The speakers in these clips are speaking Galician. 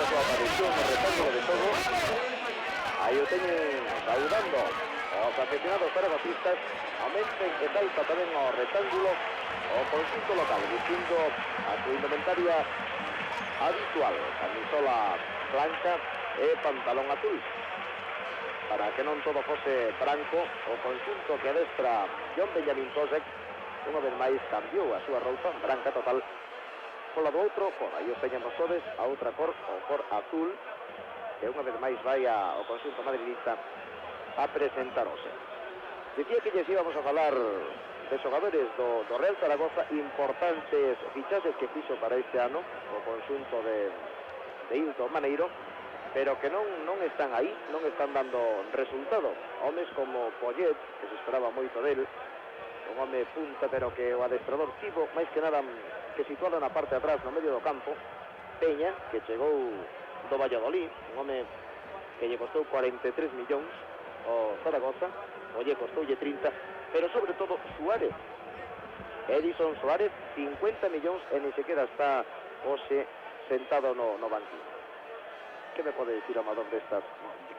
súa aparición no rectángulo de todo. Aí o teñen saudando os aficionados zaragocistas, aumenten e salta tamén ao rectángulo o conxunto local, vistindo a súa indumentaria habitual, camisola blanca e pantalón azul, para que non todo fose branco. O conxunto que adestra John Benjamín Kosek unha vez máis cambiou a súa roupa branca total pola do outro cor. Aí os teñen sodes a outra cor, o cor azul, que unha vez máis vai ao conxunto madridista a presentarose. Dicía que lles íbamos a falar de xogadores do Real Zaragoza, importantes fichaxes que fixo para este ano o conxunto de Hilton Maneiro, pero que non están aí, non están dando resultado. Homes como Poyet, que se esperaba moito del, un home punta, pero que o adestrador tivo máis que nada que situado na parte de atrás, no medio do campo. Peña, que chegou do Valladolid, un home que lle costou 43 millóns o Zaragoza, olle costoulle 30, pero sobre todo Suárez, Edison Suárez, 50 millóns e ni sequera está hoxe sentado no banquillo. Que me pode dicir, Amador, destas?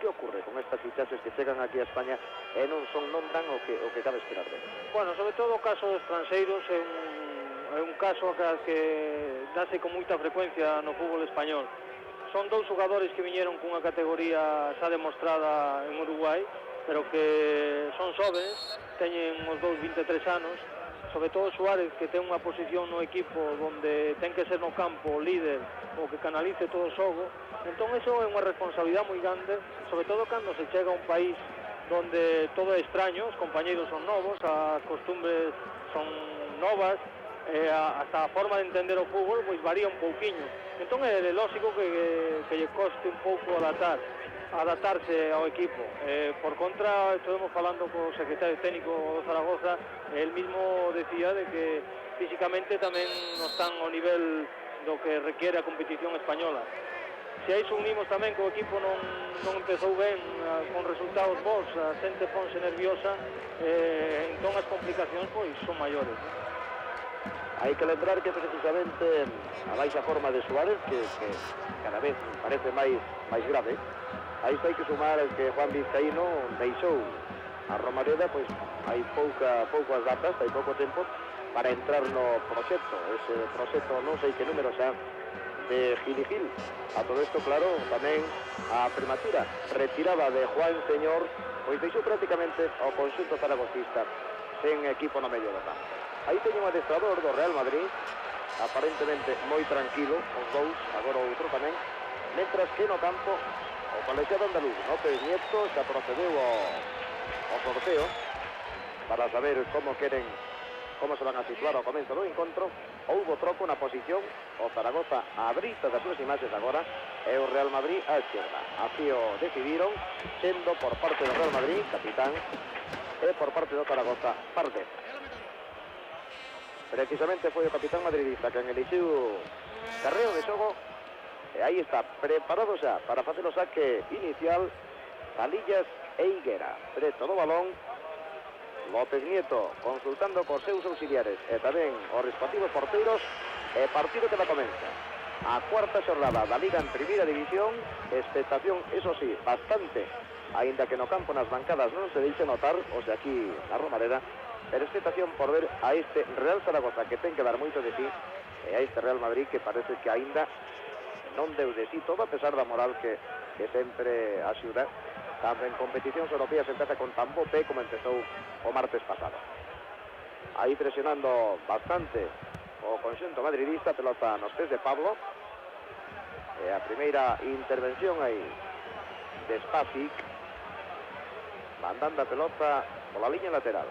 Que ocurre con estas fichaxes que chegan aquí a España e non dan o que cabe esperar deles? Bueno, sobre todo o caso de estranxeiros é un caso que dáse con moita frecuencia no fútbol español. Son dous xogadores que viñeron cunha categoría xa demostrada en Uruguai, pero que son xoves, teñen os dous 23 anos, sobre todo Suárez, que ten unha posición no equipo onde ten que ser no campo líder o que canalice todo o xogo. Entón iso é unha responsabilidade moi grande, sobre todo cando se chega a un país donde todo é extraño, os compañeiros son novos, as costumbres son novas, hasta a forma de entender o fútbol pois varía un pouquiño. Entón é lógico que lle coste un pouco adaptarse ao equipo. Por contra, estuvemos falando co secretario técnico do Zaragoza, el mismo decía de que físicamente tamén non están ao nivel do que requiere a competición española. Se a iso unimos tamén que o equipo non empezou ben, con resultados bons, a xente ponse nerviosa, entón as complicacións pois son maiores, ¿no? Hai que lembrar que precisamente a baixa forma de Suárez, que cada vez parece máis grave, aí hai que sumar que Juan Vizcaíno deixou a Romareda, pois hai poucas datas, hai pouco tempo para entrar no proxecto, ese proxecto non sei que número xa, de Gil y Gil. A todo isto, claro, tamén a prematura retirada de Juan Señor, pois deixou prácticamente ao conxunto zaragocista sen equipo no medio do campo. Aí teño un adestrador do Real Madrid, aparentemente moi tranquilo, os dous, agora o outro tamén, mentras que no campo o colegiado andaluz, López Nieto, xa procedeu ao sorteo para saber como se van a situar ao comezo do encontro. Houbo troco na posición, o Zaragoza a brita das súas imaxes agora e o Real Madrid á esquerda. Así o decidiron, sendo por parte do Real Madrid, capitán, e por parte do Zaragoza, Pardés. Precisamente foi o capitán madridista que elixiu carreo de xogo, e aí está, preparado xa para facer o saque inicial Palillas e Higuera. Preto do balón, López Nieto consultando cos seus auxiliares e tamén os respectivos porteiros, e partido que va comeza. A cuarta xornada da Liga en Primeira División, expectación, eso sí, bastante, aínda que no campo nas bancadas non se deixe notar, o sea, aquí na Romareda, pero expectación por ver a este Real Zaragoza que ten que dar moito de sí, e a este Real Madrid que parece que aínda non deu de sí todo, a pesar da moral que sempre axuda, tanto en competicións europeas se empeza con tan bo pé como empezou o martes pasado. Aí presionando bastante o conxunto madridista, pelota nos pés de Pablo, e a primeira intervención aí de Spasic, mandando a pelota pola liña lateral.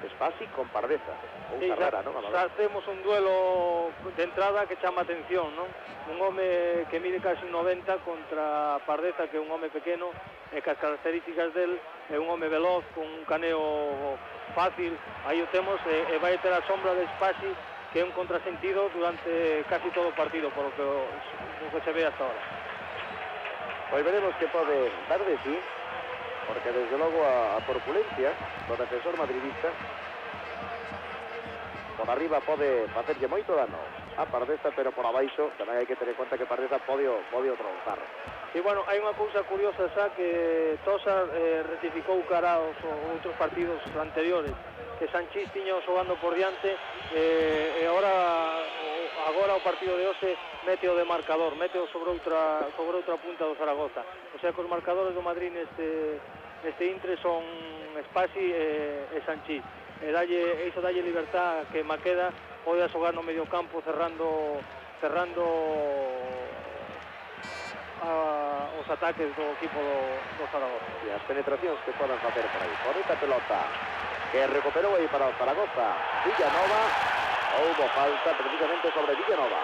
Spasic con Pardeza, outra rara, non? Xa temos un duelo de entrada que chama atención, non? Un home que mide casi 90 contra Pardeza, que é un home pequeno, e que as características del é un home veloz, con un caneo fácil. Aí o temos, e vai ter a sombra de Spasic, que é un contrasentido durante casi todo o partido, por lo que se ve hasta ahora. Pois veremos que pode dar de sí, porque desde logo a corpulencia do defensor madridista por arriba pode facerlle moito dano a Pardeza, pero por abaixo tamén hai que ter en conta que Pardeza pode tronzar. E, bueno, hai unha cousa curiosa xa que Tosa rectificou cara aos outros partidos anteriores, que Sanchís tiña xogando por diante, e agora o partido de hoxe mete o de marcador, mete o sobre outra punta do Zaragoza. O sea que os marcadores do Madrid neste intre son Spasi e Sanchís. Iso dalle libertad que Maqueda pode xogar no medio campo cerrando os ataques do equipo do Zaragoza. E as penetracións que podan facer por aí. Bonita pelota que recuperou aí para o Zaragoza. Villanova, houbo falta precisamente sobre Villanova.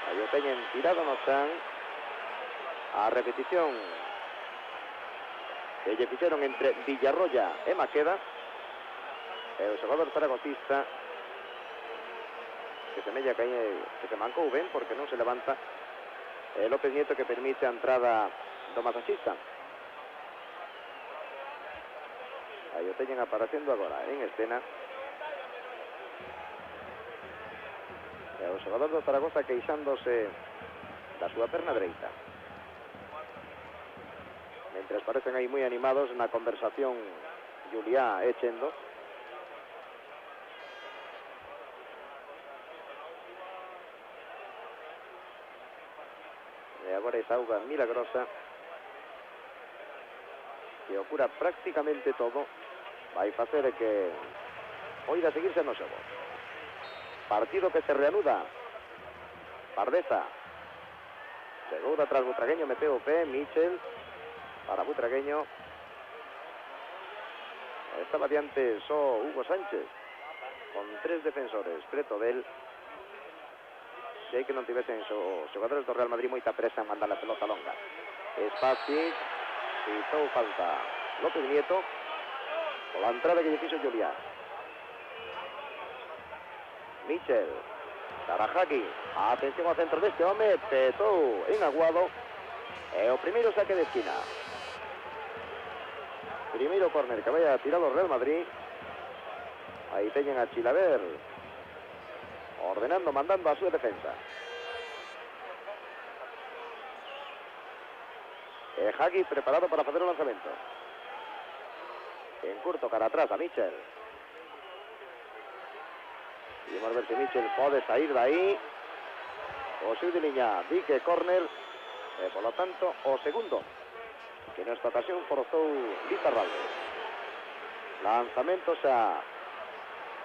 Aí o teñen tirado no chan. A repetición que lle fixeron entre Villarroya e Maqueda. E o xogador zaragocista que semella que se mancou ben porque non se levanta. López Nieto que permite a entrada do masachista. Aí o teñen aparecendo agora en escena. E o xogador do Zaragoza queixándose da súa perna dereita. Mentres parecen aí moi animados na conversación Juliá e Chendo. E agora esa auga milagrosa que o cura prácticamente todo vai facer que poida seguirse no xogo. Partido que se reanuda. Pardeza chegou de atrás Butragueño, meteu o pé, Michel para Butragueño. Estaba diante só Hugo Sánchez con 3 defensores preto del. Sei que non tivesen os xogadores do Real Madrid moita presa en mandar a pelota longa. Spasi, citou falta López Nieto pola entrada que lle fixo Juliá. Michel, Tarajaki, atención ao centro deste home, petou en aguado, e o primeiro saque de esquina. Primeiro córner que vai a tirar o Real Madrid. Aí teñen a Chilaver ordenando, mandando a súa defensa. E Hagi preparado para facer o lanzamento. En curto cara atrás a Michel. E vamos ver se Michel pode sair dai. O seu de liña, di que córner, e polo tanto o segundo que nesta ocasión forzou Lizarralde. Lanzamento xa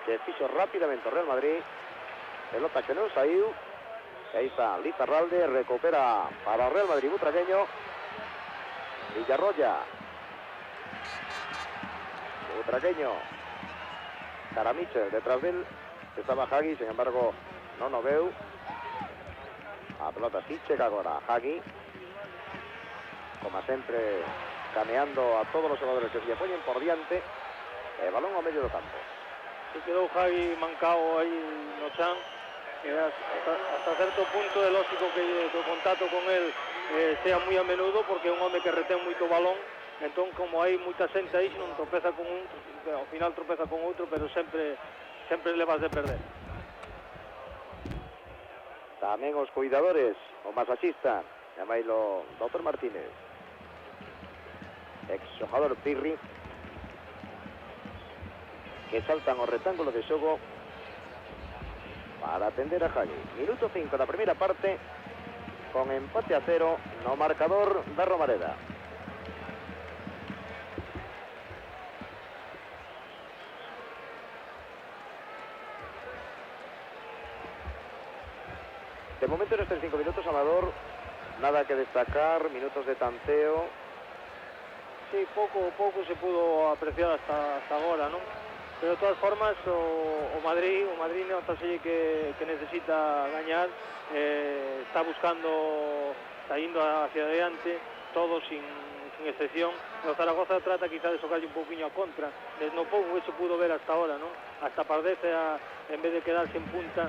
que fixo rápidamente o Real Madrid. Pelota que non saiu. E aí está Lizarralde, recupera para o Real Madrid Butragueño. Villarroya. Butragueño. Cara Michel, detrás del estaba Hagi, sin embargo non o veu. A pelota si chega agora Hagi. Como sempre, caneando a todos os xogadores que se poñen por diante. E balón ao medio do campo. Se quedou Hagi mancao aí no chan. Hasta certo punto é lógico que o contacto con el sea moi a menudo, porque é un home que retén moito balón. Entón, como hai moita xente aí, non tropeza con un, ao final tropeza con outro, pero sempre le vas de perder. Tamén os cuidadores, o masachista, chamailo Dr. Martínez, ex xogador Pirri, que saltan o rectángulo de xogo para atender a Hagi. Minuto 5 da primeira parte, con empate a 0 no marcador da Romareda. De momento nestes 5 minutos, Amador, nada que destacar, minutos de tanteo. Sí, pouco se pudo apreciar hasta agora, non? Pero de todas formas o Madrid notase que necesita gañar, está buscando, está indo hacia adelante, todo sin excepción. O Zaragoza trata quizá de socarlle un pouquinho a contra, no pouco que se pudo ver hasta ahora, non? Hasta Pardeza, en vez de quedarse en punta,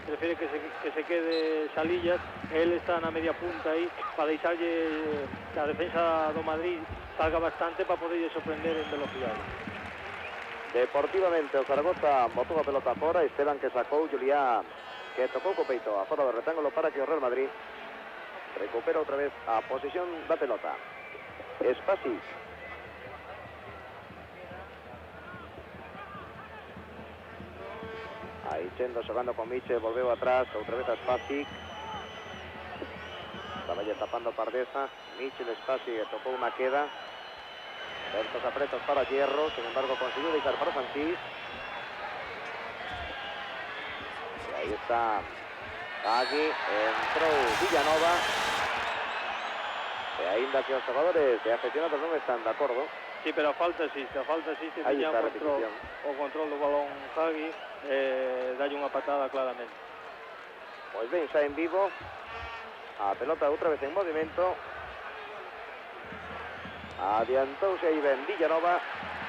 prefiere que se quede Salillas. Él está na media punta aí para deixarlle que a defensa do Madrid salga bastante para poderlle sorprender en velocidade. deportivamente o Zaragoza botou a pelota fora, Esteban que sacou, Julián que tocou co peito a fora do rectángulo para que o Real Madrid recupera outra vez a posesión da pelota. Spasic. Aí Chendo xogando con Miche, volveu atrás, outra vez a Spasic. Estaba ya tapando Pardeza, Michel Spasic tocou unha queda. Certos apretos para Hierro, sin embargo consiguió dedicar para Sanchís. Y ahí está Hagi, entrou Villanova. E aínda que os xogadores de aficionados non están de acordo. Sí, pero a falta existe, Aí tiña está a repetición. o control do balón Hagi, dalle unha patada claramente. Pois ben, xa en vivo, a pelota outra vez en movimento. Adiantouse aí ben Villanova,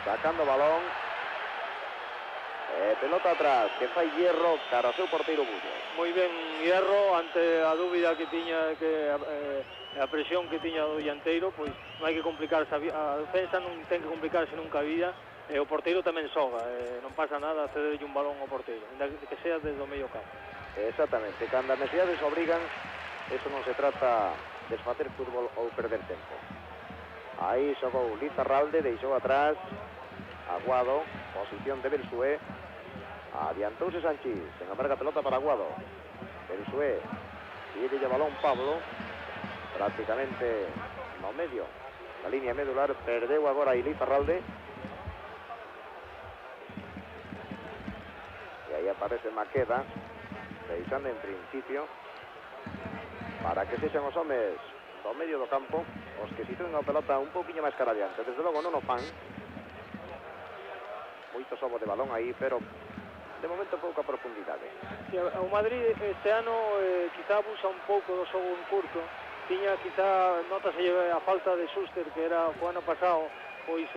sacando balón. Pelota atrás, que fai Hierro cara ao seu porteiro Bullo. Moi ben Hierro, ante a dúbida que tiña, que a presión que tiña do dianteiro, pois non hai que complicarse, a defensa non ten que complicarse nunca a vida, e o porteiro tamén xoga, non pasa nada cederlle un balón ao porteiro, ainda que sea desde o medio campo. Exactamente, cando as necesidades obrigan, eso non se trata de desfacer fútbol ou perder tempo. Aí xogou Lizarralde, deixou atrás Aguado, posición de Belsué. Adiantouse Sanchís, sen embargo a pelota para Aguado. Belsué, pide o balón Pablo, prácticamente no medio da línea medular, perdeu agora aí Lizarralde. E aí aparece Maqueda, deixando en principio para que sexan os homes do medio do campo os que sitúen a pelota un pouquinho máis cara adiante. Desde logo non o fan, moito sobo de balón aí, pero de momento pouca profundidade. Sí, o Madrid este ano quizá abusa un pouco do xogo en curto, tiña quizá, notase a falta de Schuster, que era o ano pasado, pois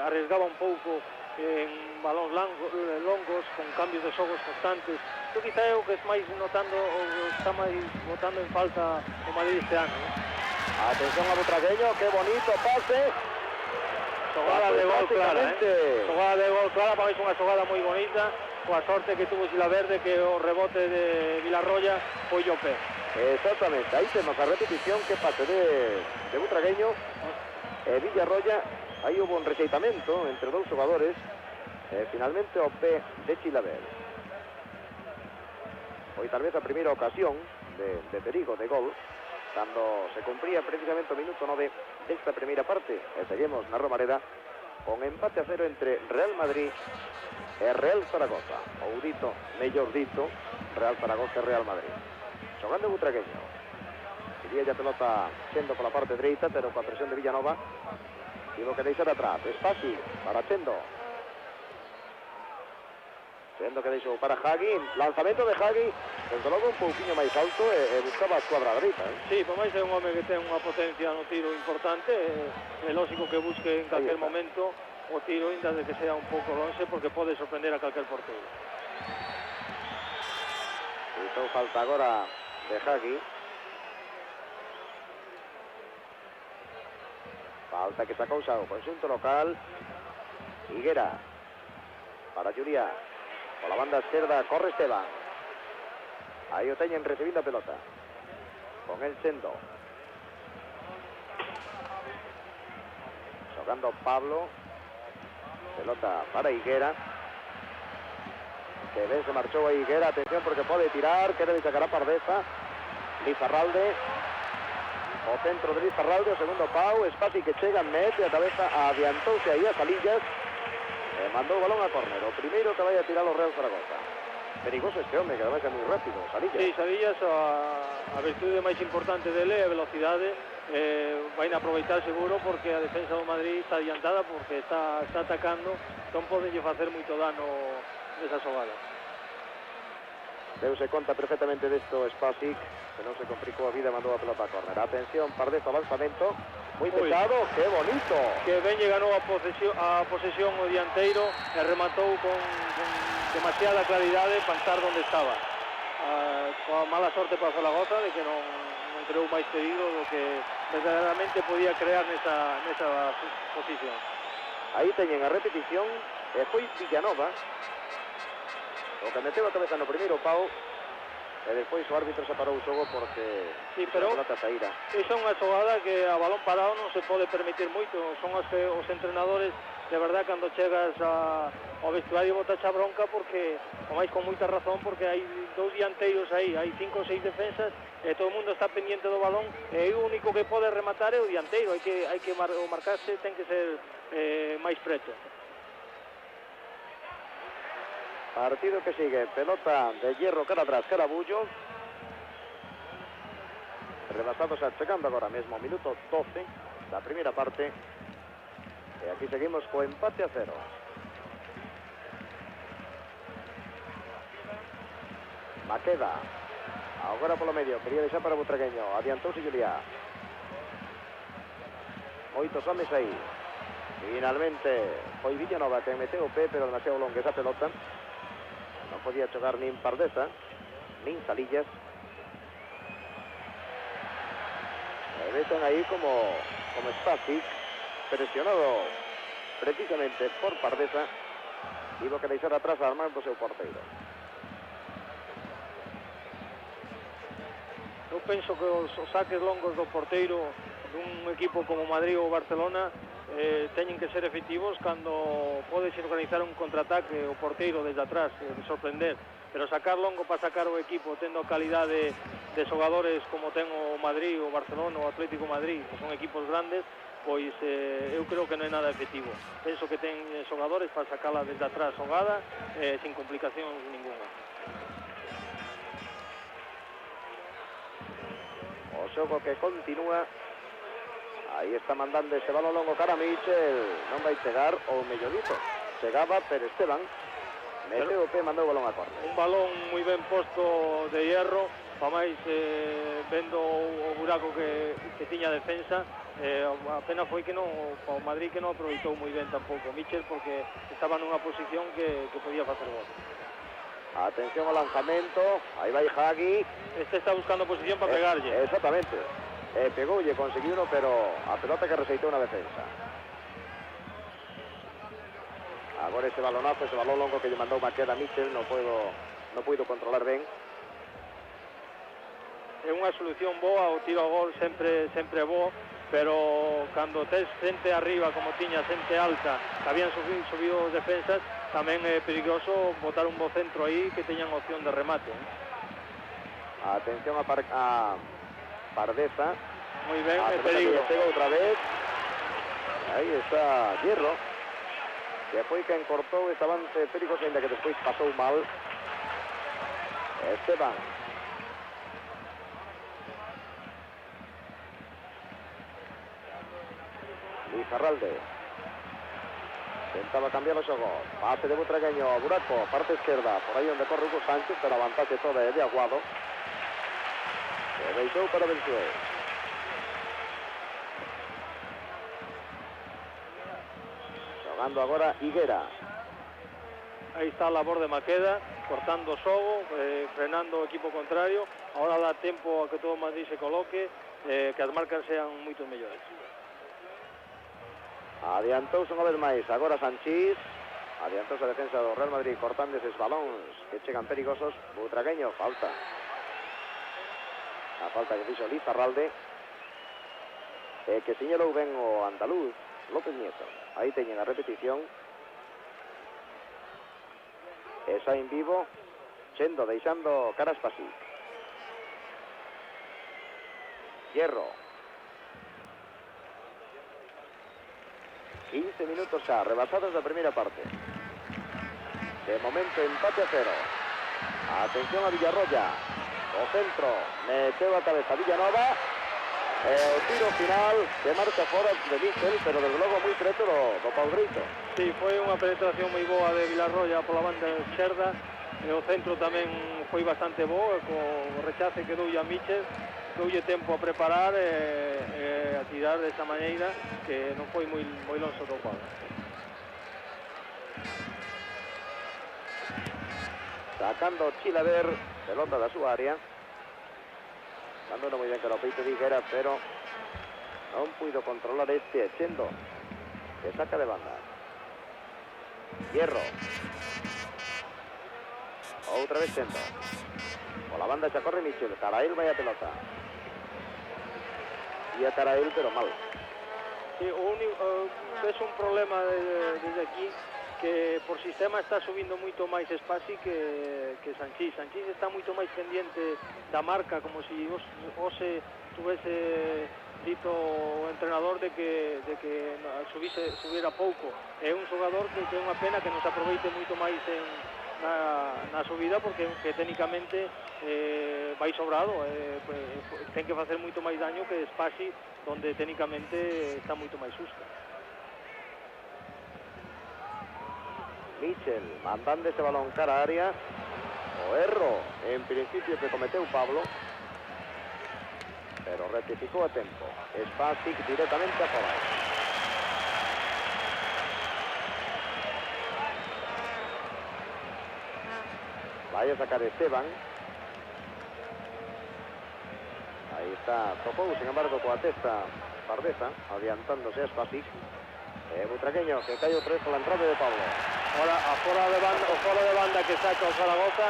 arriesgaba un pouco en balóns longos, con cambios de xogos constantes. Isto quizá é o que máis notando, o está máis botando en falta o Madrid este ano, ¿no? Atención a Butragueño, qué bonito pase. Xogada de gol clara, xogada de gol clara, para mí é unha xogada moi bonita, coa sorte que tuvo Silaverde, que o rebote de Vilarroya foi o pé. Exactamente, aí temos a repetición, que pase de Butragueño e Villarroya. Aí hubo un rexeitamento entre dous xogadores, finalmente o pé de Chilaverde. Foi tal vez a primeira ocasión de perigo de gol, cando se cumpría precisamente o minuto 9 desta primeira parte, e seguimos na Romareda con empate a 0 entre Real Madrid e Real Zaragoza, ou dito, mellor dito, Real Zaragoza e Real Madrid. Xogando Butragueño, iría a pelota Chendo pola parte dereita, pero coa presión de Villanova tivo que deixar atrás. Es fácil para Chendo, que deixou para Hagi, lanzamento de Hagi, desde logo un pouquinho máis alto, e buscaba a escuadra dereita. Sí, por máis é un home que ten unha potencia no tiro importante, é lógico que busque en calquer momento o tiro, ainda de que sea un pouco longe, porque pode sorprender a calquer porteiro. Hizo falta agora de Hagi. Falta que sacou xa o conxunto local. Higuera para Julián. Por la banda esquerda corre Esteban. Aí o teñen recibindo a pelota. Con el Chendo. Xogando Pablo. Pelota para Higuera. Que ben se marchou a Higuera. Atención porque pode tirar. Quere sacar a Pardeza. Lizarralde. O centro de Lizarralde. O segundo pau. Spasic que chega, mete a cabeza. Adiantouse aí a Salillas. Mandou o balón a córner, o primeiro que vai a tirar o Real Zaragoza. Perigoso este home, que ademais é moi rápido, Salillas. Sí, Salillas, a virtude máis importante dele é a velocidade, vai a aproveitar seguro, porque a defensa do Madrid está adiantada, porque está atacando, entón podenlle facer moito dano nesa xogada. Deuse conta perfectamente desto Spasic, que non se complicou a vida, mandou a pelota a córner. Atención, Pardeza, avanzamento. Muy pesado, qué bonito. Que ben lle ganou a posesión o dianteiro e rematou con demasiada claridade para estar onde estaba. Coa mala sorte para Zaragoza de que non creou máis perigo do que verdadeiramente podía crear nesa posición. Aí teñen a repetición E foi Villanova o que meteu a cabeza no primeiro pau, e despois o árbitro separou o xogo porque Sí, pero a pelota saíra. esa é unha xogada que a balón parado non se pode permitir moito. Son as que os entrenadores, de verdad, cando chegas ao vestuario botacha bronca, porque, o máis con moita razón, porque hai dous dianteiros aí, hai 5 ou 6 defensas, e todo o mundo está pendiente do balón, e o único que pode rematar é o dianteiro. O marcarse ten que ser máis preto. Partido que sigue, pelota de Hierro cara atrás, cara Bullo. Rebasados chegando agora mesmo, minuto 12 da primeira parte. E aquí seguimos co empate a 0. Maqueda, agora polo medio, quería deixar para Butragueño, adiantouse Juliá. Moitos homes aí. Finalmente foi Villanova que meteu o pé, pero demasiado longa esa pelota. Non podía xogar nin Pardesa, nin Salillas. E veten aí como Spasic, presionado precisamente por Pardesa, tivo que deixar atrás a Armando o seu porteiro. Eu penso que os saques longos do porteiro dun equipo como Madrid ou Barcelona teñen que ser efectivos cando podes organizar un contraataque o porteiro desde atrás, de sorprender, pero sacar longo para sacar o equipo tendo calidade de xogadores como ten o Madrid, o Barcelona, o Atlético Madrid, que son equipos grandes, pois eu creo que non é nada efectivo. Penso que ten xogadores para sacala desde atrás xogada sin complicacións ninguna. O xogo que continúa. Aí está mandando ese balón longo cara a Michel. Non vai chegar o mellorito. Chegaba pero Esteban meteu o pé e mandou o balón a córner. Un balón moi ben posto de Hierro, pa máis vendo o buraco que tiña a defensa. A pena foi que non, o Madrid que non aproveitou moi ben tampouco Michel, porque estaba nunha posición que podía facer gol. Atención ao lanzamento, aí vai Hagi. Este está buscando posición para pegarlle. Exactamente. Pegoulle, conseguiu, pero a pelota que receitou na defensa. Agora ese balonazo, ese balón longo que lle mandou Maqueda a Michel, non puido controlar ben. É unha solución boa, o tiro ao gol sempre é bo, pero cando tes xente arriba, como tiña xente alta, que habían subido os defensas, tamén é perigoso botar un bo centro aí que teñan opción de remate. Atención a Pardesa. Moi ben, é peligro. Pega outra vez. Aí está Hierro, que foi quen cortou ese avance perigoso, ainda que despois pasou mal. Esteban. Luis Arralde. Tentaba cambiar o xogo. Pase de Butragueño, buraco, parte izquierda, por aí onde corre Hugo Sánchez, pero a vantaxe toda é de Aguado. Se deixou para Belsué. Xogando agora Higuera. Aí está a labor de Maqueda, cortando o xogo, frenando o equipo contrario. Ahora dá tempo a que todo o Madrid se coloque, que as marcas sean moito mellores. Adiantouse unha vez máis, agora Sanchís. Adiantouse a defensa do Real Madrid, cortando eses balóns que chegan perigosos. Butragueño, falta. A falta que fixo Liz Arralde, que señalou ben o andaluz López Nieto. Aí teñen a repetición. Esa en vivo, Chendo deixando caras pasí. Hierro. 15 minutos xa, rebasados da primeira parte. De momento empate a 0. Atención a Villarroya. O centro, meteu a cabeza Villanova. O tiro final que marca fora de Michel, pero desde logo moi preto do pau dereito. Sí, foi unha penetración moi boa de Villarroya pola banda esquerda. O centro tamén foi bastante bo, co rechace que doulle a Michel, doulle tempo a preparar e a tirar desa maneira que non foi moi longe do pau. Sacando Chilaver, pelota da súa área. Dando moi ben que o peito de Higuera, pero non puido controlar este Chendo, que saca de banda. Hierro. Outra vez Chendo. Pola banda xa corre Michel. Cara a él vai a pelota. E a cara a él, pero mal. Sí, es un problema desde aquí, que por sistema está subindo moito máis Spassi que Sanchís. Sanchís está moito máis pendiente da marca, como si ose tuvese dito o entrenador de que subiera pouco. É un xogador que é unha pena que nos aproveite moito máis na subida, porque técnicamente vai sobrado, ten que facer moito máis daño que Spassi, donde técnicamente está moito máis xusta. Michel mandando ese balón cara a área. O erro en principio que cometeu Pablo, pero rectificou a tempo. Spassi directamente a fora. Vai a sacar Esteban. Aí está, tocou, sin embargo, coa testa Pardeza, adiantándose a Spassi. Butragueño, que cae outra vez pola entrada de Pablo. Ahora, o fora de banda que saca o Zaragoza,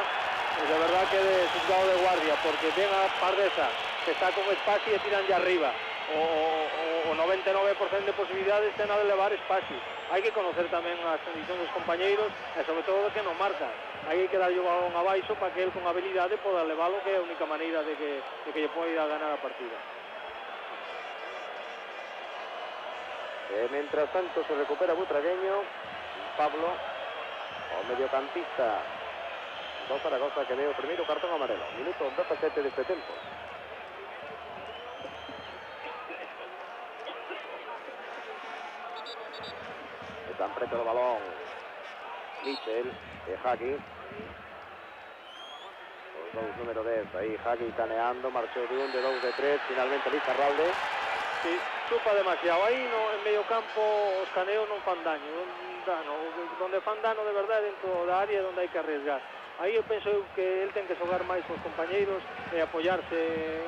de verdad que de juzgado de guardia, porque ven a Pardeza, que está con Spassi e tiran ya arriba. O 99% de posibilidades ten a de levar Spassi. Hai que conocer tamén as condicións dos compañeiros e sobre todo que non marcan. Hai que darlle o balón abaixo para que el con habilidade poda leválo, que é a única maneira de que lle poida ganar a partida. Mientras tanto se recupera Butragueño. Pablo, o mediocampista do Zaragoza, que ve o primeiro cartón amarelo. Minuto 17 deste tempo. Están preto do balón Michel e Hagi. Os dous número 10 aí, Hagi caneando, marchou de 1, de 2, de 3, finalmente Lizarralde. Sí, chupa demasiado. Aí en medio campo os caneos non fan daño. Donde fan dano de verdade dentro da área onde hai que arriesgar. Aí eu penso que el ten que xogar máis cos compañeiros e apoiarse,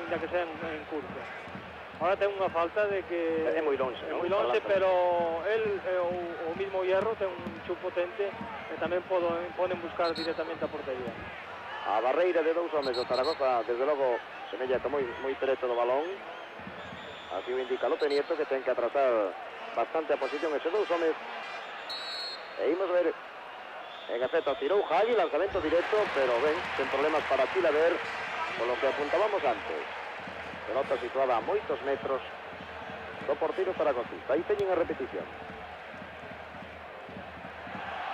ainda que sea en curto. Ahora ten unha falta de que é moi longe, é moi longe, pero el o mismo Hierro ten un chup potente e tamén poden buscar directamente a portería. A barreira de dous homes do Zaragoza, desde logo, semella que moi preto do balón. Así o indica Lope Nieto, que ten que atrasar bastante a posición eses dous homes. E imos ver, en efecto, tirou Hagi, lanzamento directo, pero ben, sen problemas para Chilaver, con lo que apuntábamos antes. Pelota situada a moitos metros do porteiro zaragocista. Aí teñen a repetición.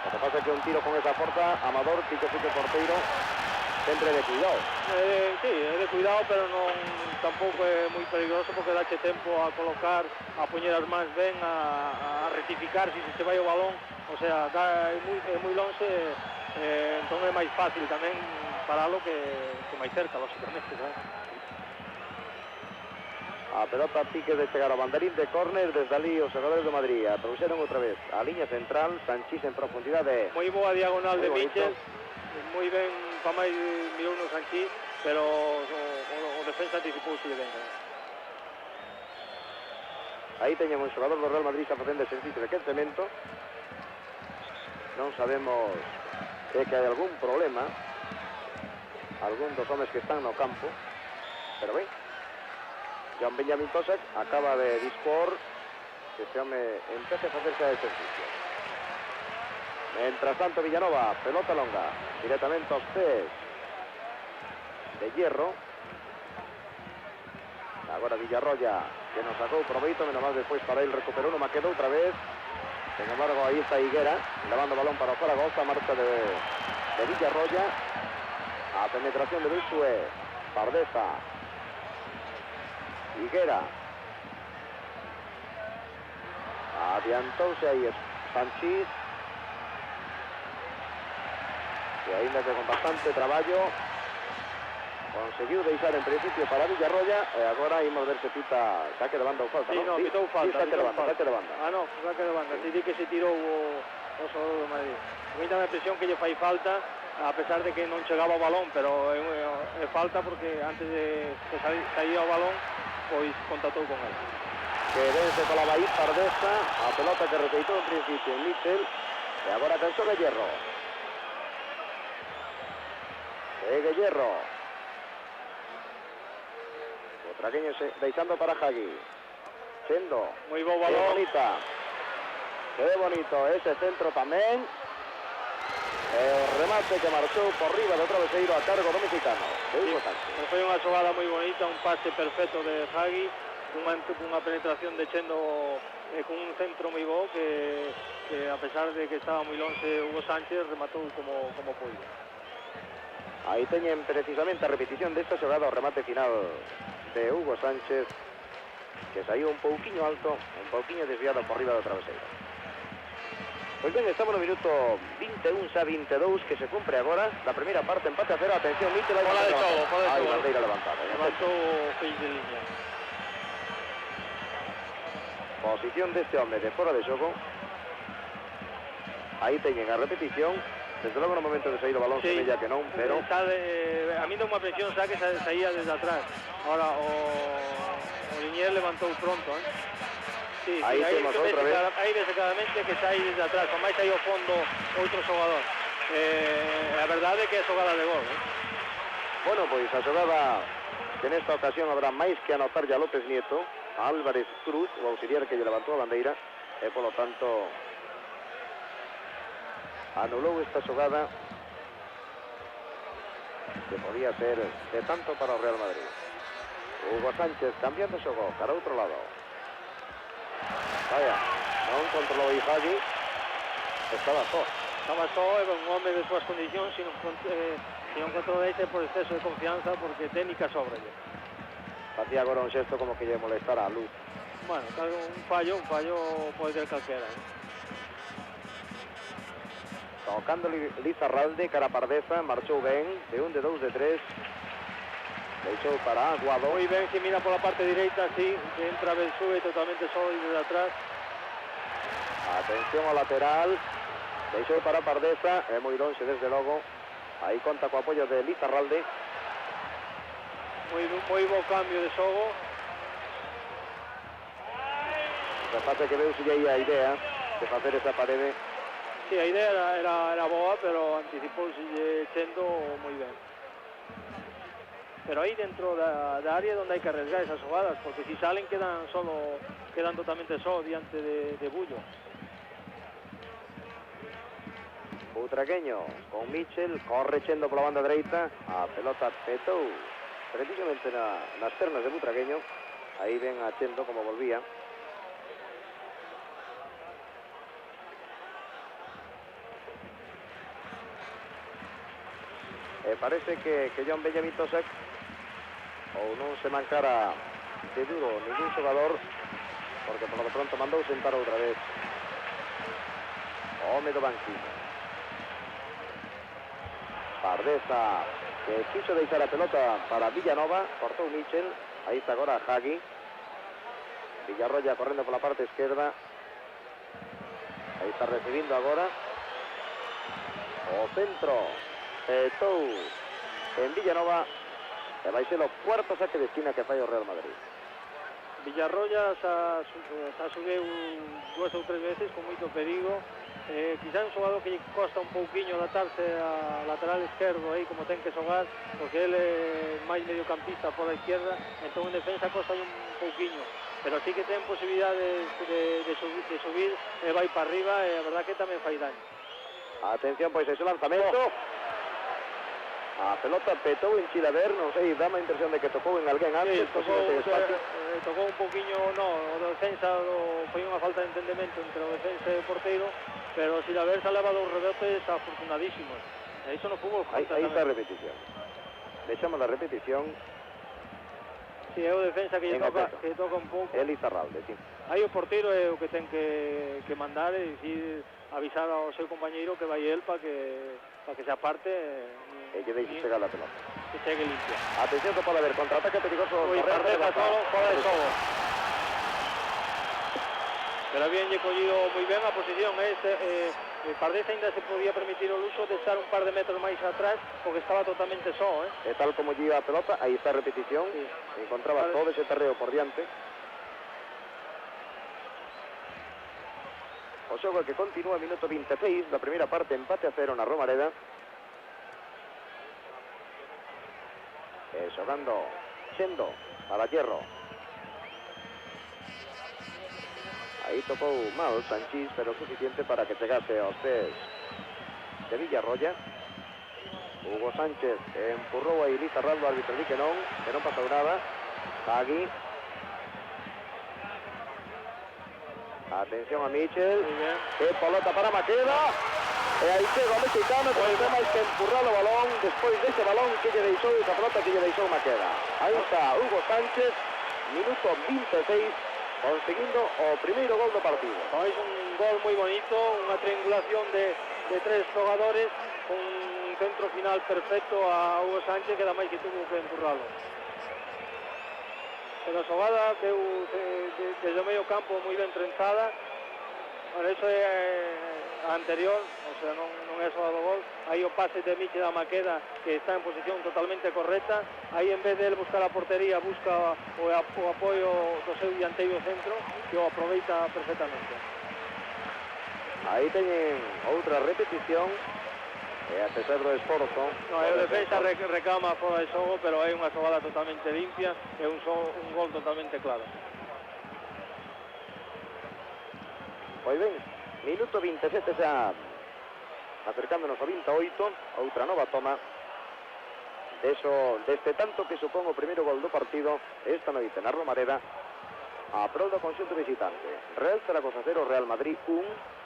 O que pasa é que un tiro con esa forza, Amador, pique porteiro, sempre de cuidado. Sí, é de cuidado, pero non tampouco é moi peligroso, porque dache tempo a colocar, a poñer as mans ben, a rectificar se se vai o balón. O sea, é moi longe, entón é máis fácil tamén paralo que máis cerca, lógicamente, ¿sabes? A pelota pique de chegar ao banderín de córner, desde ali os xogadores do Madrid trouxeron outra vez a liña central, Sanchís en profundidade. Moi boa diagonal de Michel, moi ben, pa máis mirou no Sanchís, pero o defensa anticipouse ben. Aí teñen un xogador do Real Madrid xa facendo exercicio de quentemento. Non sabemos se que hai algún problema, algún dos homes que están no campo, pero ben, Joan Benjamín Tosek acaba de dispor que ese home empece a facerse a exercicio. Mientras tanto, Villanova, pelota longa, directamente aos pés de Hierro. Agora Villarroya, que nos sacou proveito, menos mal despois para él recuperou, non me quedou outra vez. Sin embargo, ahí está Higuera, levando balón para Zaragoza, marcha de Villarroya. A penetración de Luisue, Pardeza, Higuera. Adiantouse aí Sanchís. E ainda que con bastante traballo conseguiu deixar en principio para Villarroya, e agora imos ver se pita saque de banda ou falta, sí, non? Pitou falta, saque de banda. Ah, no, saque de banda, sí, que se tirou o xogador do Madrid. A mí dá a impresión que lle fai falta, a pesar de que non chegaba o balón, pero é falta porque antes de que saía o balón, pois contactou con él. Que vence con la Bahía Pardeza, a pelota que receitou en principio Michel, E agora cansou Hierro. Segue Hierro. Butragueño deixando para Hagi. Chendo. Moi bo Qué balón. bonita. Qué bonito ese centro tamén. Remate que marchou por riba do traveseiro a cargo do mexicano. De Hugo Sánchez. Foi unha xogada moi bonita, un pase perfecto de Hagi, unha penetración de Chendo con un centro moi bo que a pesar de que estaba moi longe Hugo Sánchez rematou como puido. Aí teñen precisamente a repetición desta xogada, o remate final de Hugo Sánchez, que saiu un pouquiño alto, un pouquiño desviado por riba do traveseiro. Pois ben, estamos no minuto 21 xa 22 que se cumpre agora da primeira parte, empate a cero. Atención, Michel, hai Bola de xogo, bola de hai xogo. bandeira levantada. Levantou o feix de liña. Posición deste home de fora de xogo. Aí teñen a repetición. Desde logo no momento de sair o balón Sí, semella que non, pero a mí dá unha presión xa que saía desde atrás. Ahora o Liñer levantou pronto, Sí, aí temos outra vez. Aí desegadamente que sai desde atrás, con máis aí ao fondo outro xogador. A verdade é que é xogada de gol, Bueno, pois a xogada que nesta ocasión habrá máis que anotar ya López Nieto, a Álvarez Cruz, o auxiliar que lle levantou a bandeira, e polo tanto anulou esta xogada que podía ser de tanto para o Real Madrid. Hugo Sánchez cambiando o xogo cara outro lado. Vaya, non controlou aí Hagi, estaba só. Estaba só, é un home de súas condicións, se non controla ese por exceso de confianza, porque técnica sobralle. Facía agora un xesto como que lle molestara a luz. Bueno, un fallo pode ter calquera, Tocando Lizarralde, cara a Pardeza, marchou ben, de 1, de 2, de 3. Deixou para Aguado. Moi ben, se mira pola parte direita, sí, que entra Belsube totalmente solo desde atrás. Atención ao lateral. Deixou para Pardeza, é moi longe desde logo. Aí conta co apoio de Lizarralde. Moi bo cambio de xogo. O que pasa que veu se aí a idea de facer esa parede. Sí, a idea era boa, pero anticipouse Chendo moi ben. Pero aí dentro da área donde hai que arriesgar esas xogadas, porque si salen quedan totalmente só diante de Bullo. Butragueño con Michel, corre Chendo pola banda dereita, a pelota petou precisamente nas pernas de Butragueño. Aí ven a Chendo como volvía. Parece que John Benjamin Tosek ou non se mancara de duro ningún xogador, porque por lo de pronto mandou sentar outra vez o home do banquillo. Pardeza que quiso deixar a pelota para Villanova, cortou Michel, aí está agora Hagi. Villarroya correndo pola parte esquerda, aí está recibindo agora o centro. Petou en Villanova e vai ser o cuarto saque de esquina que fai o Real Madrid. Villarroya xa subiu 2 ou 3 veces con moito perigo. Quizá un xogador que lle costa un pouquiño adaptarse a lateral esquerdo aí como ten que xogar, porque ele é máis mediocampista por a izquierda, entón en defensa costa un pouquiño, pero sí que ten posibilidades de subir e vai para arriba, e a verdad que tamén fai daño. Atención, pois ese lanzamento. A pelota petou en Chilaver, non sei, dá a impresión de que tocou en alguén antes. Sí, tocou un poquinho, o defensa, foi unha falta de entendemento entre o defensa e o porteiro, pero Chilaver se leva dos rebotes afortunadísimos. E iso no fútbol conta aí tamén. está a repetición. Deixamos a repetición. Si, é o defensa que toca un pouco. É Lizarralde, sí. Aí o porteiro é o que ten que mandar e dicir, avisar ao seu compañeiro que vai el para que se aparte e lle deixe chegar a pelota. Que chegue limpia. Atención que pode haber contraataque peligroso. Pardeza solo, fora de xogo. Pero bien lle collido moi ben a posición. Pardeza ainda se podía permitir o luxo de estar un par de metros máis atrás, porque estaba totalmente só. E tal como lle iba a pelota, aí está a repetición. Sí. Encontraba todo ese terreo por diante. o xogo que continúa minuto 26 da primeira parte, empate a 0 na Romareda. Xogando Xendo para Hierro. Aí tocou mal Sanchís, pero suficiente para que chegase aos pés de Villarroya. Hugo Sánchez empurrou a Elizarraldo, o árbitro di que non pasou nada. Hagi. Atención a Michel. Que pelota para Maqueda. E aí chega o mexicano, pois é máis que empurrar o balón despois dese balón que lle deixou esa pelota que lle deixou Maqueda. Aí está Hugo Sánchez, minuto 26, conseguindo o primeiro gol do partido. Pois un gol moi bonito, unha triangulación de tres xogadores, un centro final perfecto a Hugo Sánchez, que ademais que tuvo que empurralo. Pero a xogada deu desde o medio campo moi ben trenzada. Por eso é a anterior, o sea, non é a xogada do gol. Aí o pase de Michel a Maqueda, que está en posición totalmente correcta. Aí en vez de él buscar a portería, busca o apoio do seu dianteiro centro, que o aproveita perfectamente. Aí teñen outra repetición. E a pesar do esforzo... No, o defensa reclama fora de xogo, pero é unha xogada totalmente limpia, é un gol totalmente claro. Pois ben, minuto 27 xa acercándonos ao 28, outra nova toma deste tanto que supón o primeiro gol do partido esta noite na Romareda a prol do conxunto visitante. Real Zaragoza 0, Real Madrid 1.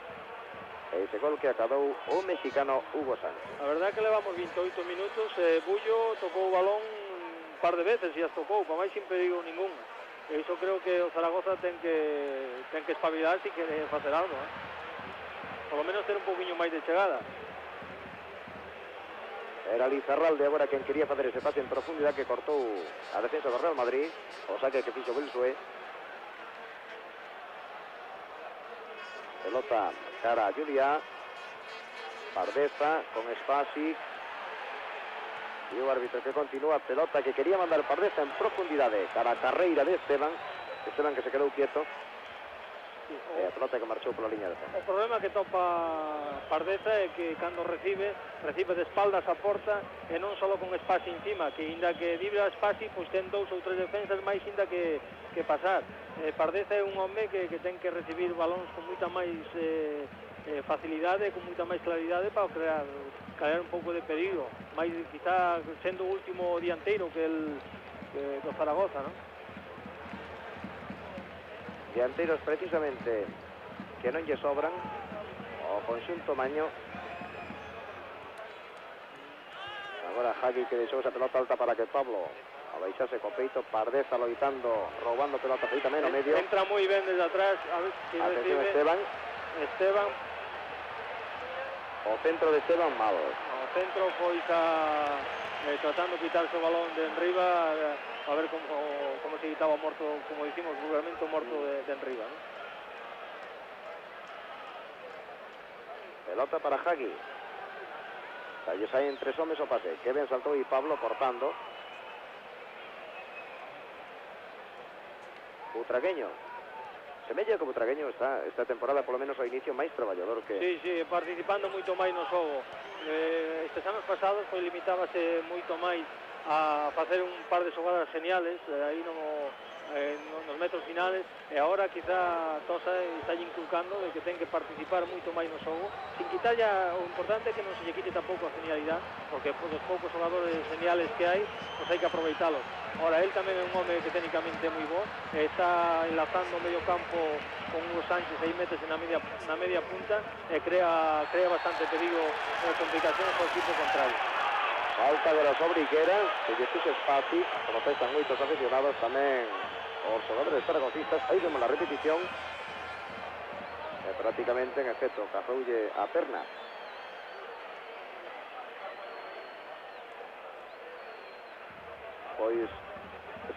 Ese gol que acabou o mexicano Hugo Sánchez. A verdade que levamos 28 minutos, Bullo tocou o balón un par de veces e as tocou, para máis sin perigo ningún. E iso creo que o Zaragoza ten que espabilar se quere facer algo, Por lo menos ter un pouquiño máis de chegada. Era Lizarralde agora quen quería facer ese pase en profundidade que cortou a defensa do Real Madrid, o saque que fixo Belsué. Pelota cara a Juliá. Pardeza con Spasic. E o árbitro que continúa, pelota que quería mandar Pardeza en profundidade cara a carreira de Esteban que se quedou quieto. E a pelota que marchou pola liña de fondo. O problema que topa Pardeza é que cando recibe de espaldas a porta e non só con Spasi encima, que inda que vibra Spasi, pois ten 2 ou 3 defensas máis inda que pasar. Pardeza é un home que ten que recibir balóns con moita máis facilidade, con moita máis claridade para crear un pouco de perigo, máis quizá sendo o último dianteiro que do Zaragoza, non? Dianteiros precisamente que non lle sobran o conxunto maño. Agora Hagi que deixou esa pelota alta para que Pablo abaixase co peito. Pardeza loitando, roubando pelota feita menos medio. Entra moi ben desde atrás, a ver si atención recibe Esteban. O centro de Esteban mal. O centro foi tratando de quitarse o balón de enriba, a ver como se quitaba o morto, como dicimos vulgarmente, o morto de enriba, ¿no? Pelota para Hagi. Talles aí en 3 homes o pase. Que ben saltou e Pablo cortando. Butragueño. Semella que Butragueño está esta temporada polo menos ao inicio máis traballador que... Sí, participando moito máis no xogo. Estes anos pasados pois limitábase moito máis a facer un par de xogadas geniales aí nos metros finales, e agora quizá Tosa está inculcando de que ten que participar moito máis no xogo, sin quitar ya o importante é que non se lle quite tampouco a genialidade, porque dos poucos xogadores geniales que hai, pois hai que aproveitalos. Ahora, él tamén é un home que técnicamente é moi bo, está enlazando o medio campo con Hugo Sánchez, aí métese na media punta e crea bastante perigo e complicacións ao equipo contrario. Falta agora sobre Higuera, que lle puxe espacio, protestan moitos aficionados tamén os xogadores zaragocistas. Aí vemos a repetición e prácticamente en efecto cazoulle a perna. Pois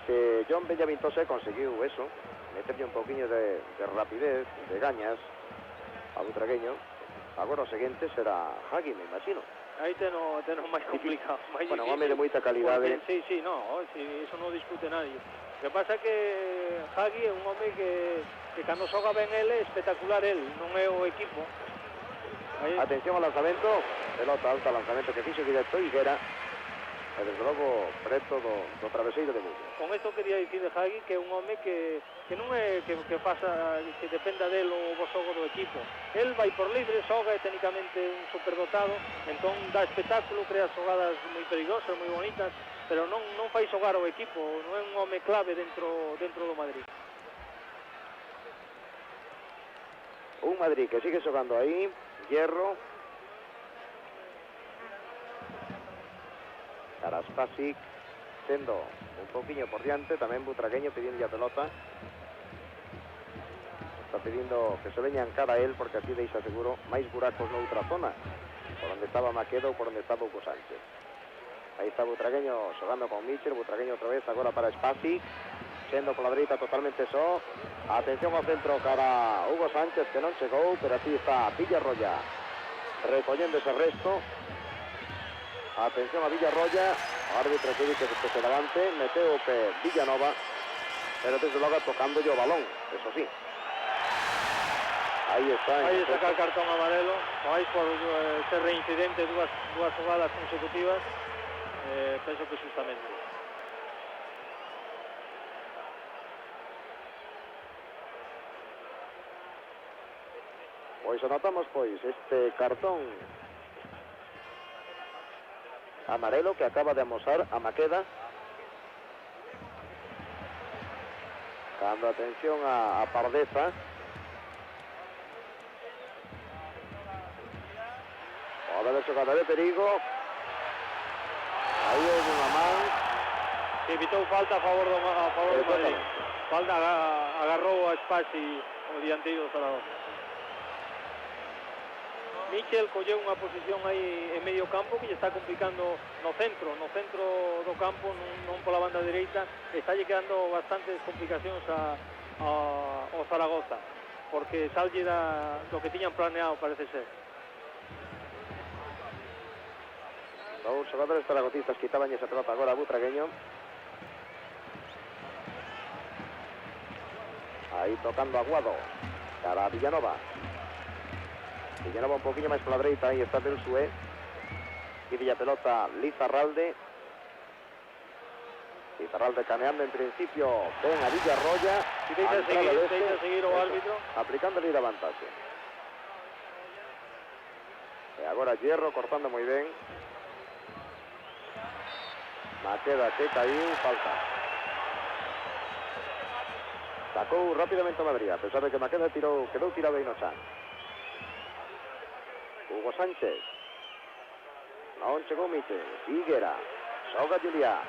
se John Bellavintose conseguiu eso, meterlle un poquinho de rapidez, de gañas a Butragueño. Agora o seguinte será Hagi, me imagino. Aí teno máis complicado, máis bueno, difícil. home de moita calidade. Sí, no, eso non discute nadie. O que pasa é que Hagi é un home que cando xoga ben ele é espectacular el, non é o equipo. Aí... Atención ao lanzamento, pelota alta, lanzamento que fixo directo Higuera, e desde logo preto do traveseiro de Lugo. Con isto quería dicir de Hagi que é un home que non é que faça, que dependa del o bo xogo do equipo. El vai por libre, xoga, é técnicamente un superdotado, entón dá espectáculo, crea xogadas moi perigosas, moi bonitas, pero non fai xogar o equipo, non é un home clave dentro do Madrid. Un Madrid que sigue xogando aí, Hierro, Karaspasic, sendo un poquinho por diante, tamén Butragueño pidiendo a pelota. Está pidiendo que se veñan cara a él, porque así deixa seguro máis buracos noutra zona, por onde estaba Maqueda ou por onde estaba Hugo Sánchez. Aí está Butragueño xogando con Michel, Butragueño outra vez agora para Spasic, sendo pola dereita totalmente só. Atención ao centro cara Hugo Sánchez, que non chegou, pero así está Villarroya recollendo ese resto. Atención a Villarroya, o árbitro que dice que se levante, meteu o pé Villanova, pero desde logo tocando o balón, eso sí. Aí está. Aí saca el cartón amarelo, máis por ser reincidente dúas xogadas consecutivas, penso que justamente. Pois anotamos este cartón amarelo que acaba de amosar a Maqueda. Dando atención a Pardeza. Pode haber xogada de perigo. Aí houve unha man. Se evitou falta a favor do Madrid. Falta agarrou a Spasi o dianteiro do Zaragoza. Michel colleu unha posición aí en medio campo que lle está complicando no centro do campo, non pola banda dereita, está lle quedando bastantes complicacións ao Zaragoza, porque sallle do que tiñan planeado, parece ser. Os xogadores zaragocistas quitaban esa pelota agora a Butragueño. Aí tocando Aguado cara a Villanova. Villanova un poquinho máis pola dereita, aí está Belsué. Pide a pelota Lizarralde. Lizarralde caneando en principio, ven a Villarroya. E deixa seguir o árbitro. Aplicándole a vantaxe. E agora Hierro cortando moi ben. Maqueda que caíu, falta. Sacou rapidamente a Madrid, a pesar de que Maqueda quedou tirado aí no chan. Hugo Sánchez. Non chegou Michel. Higuera. Xoga Juliá.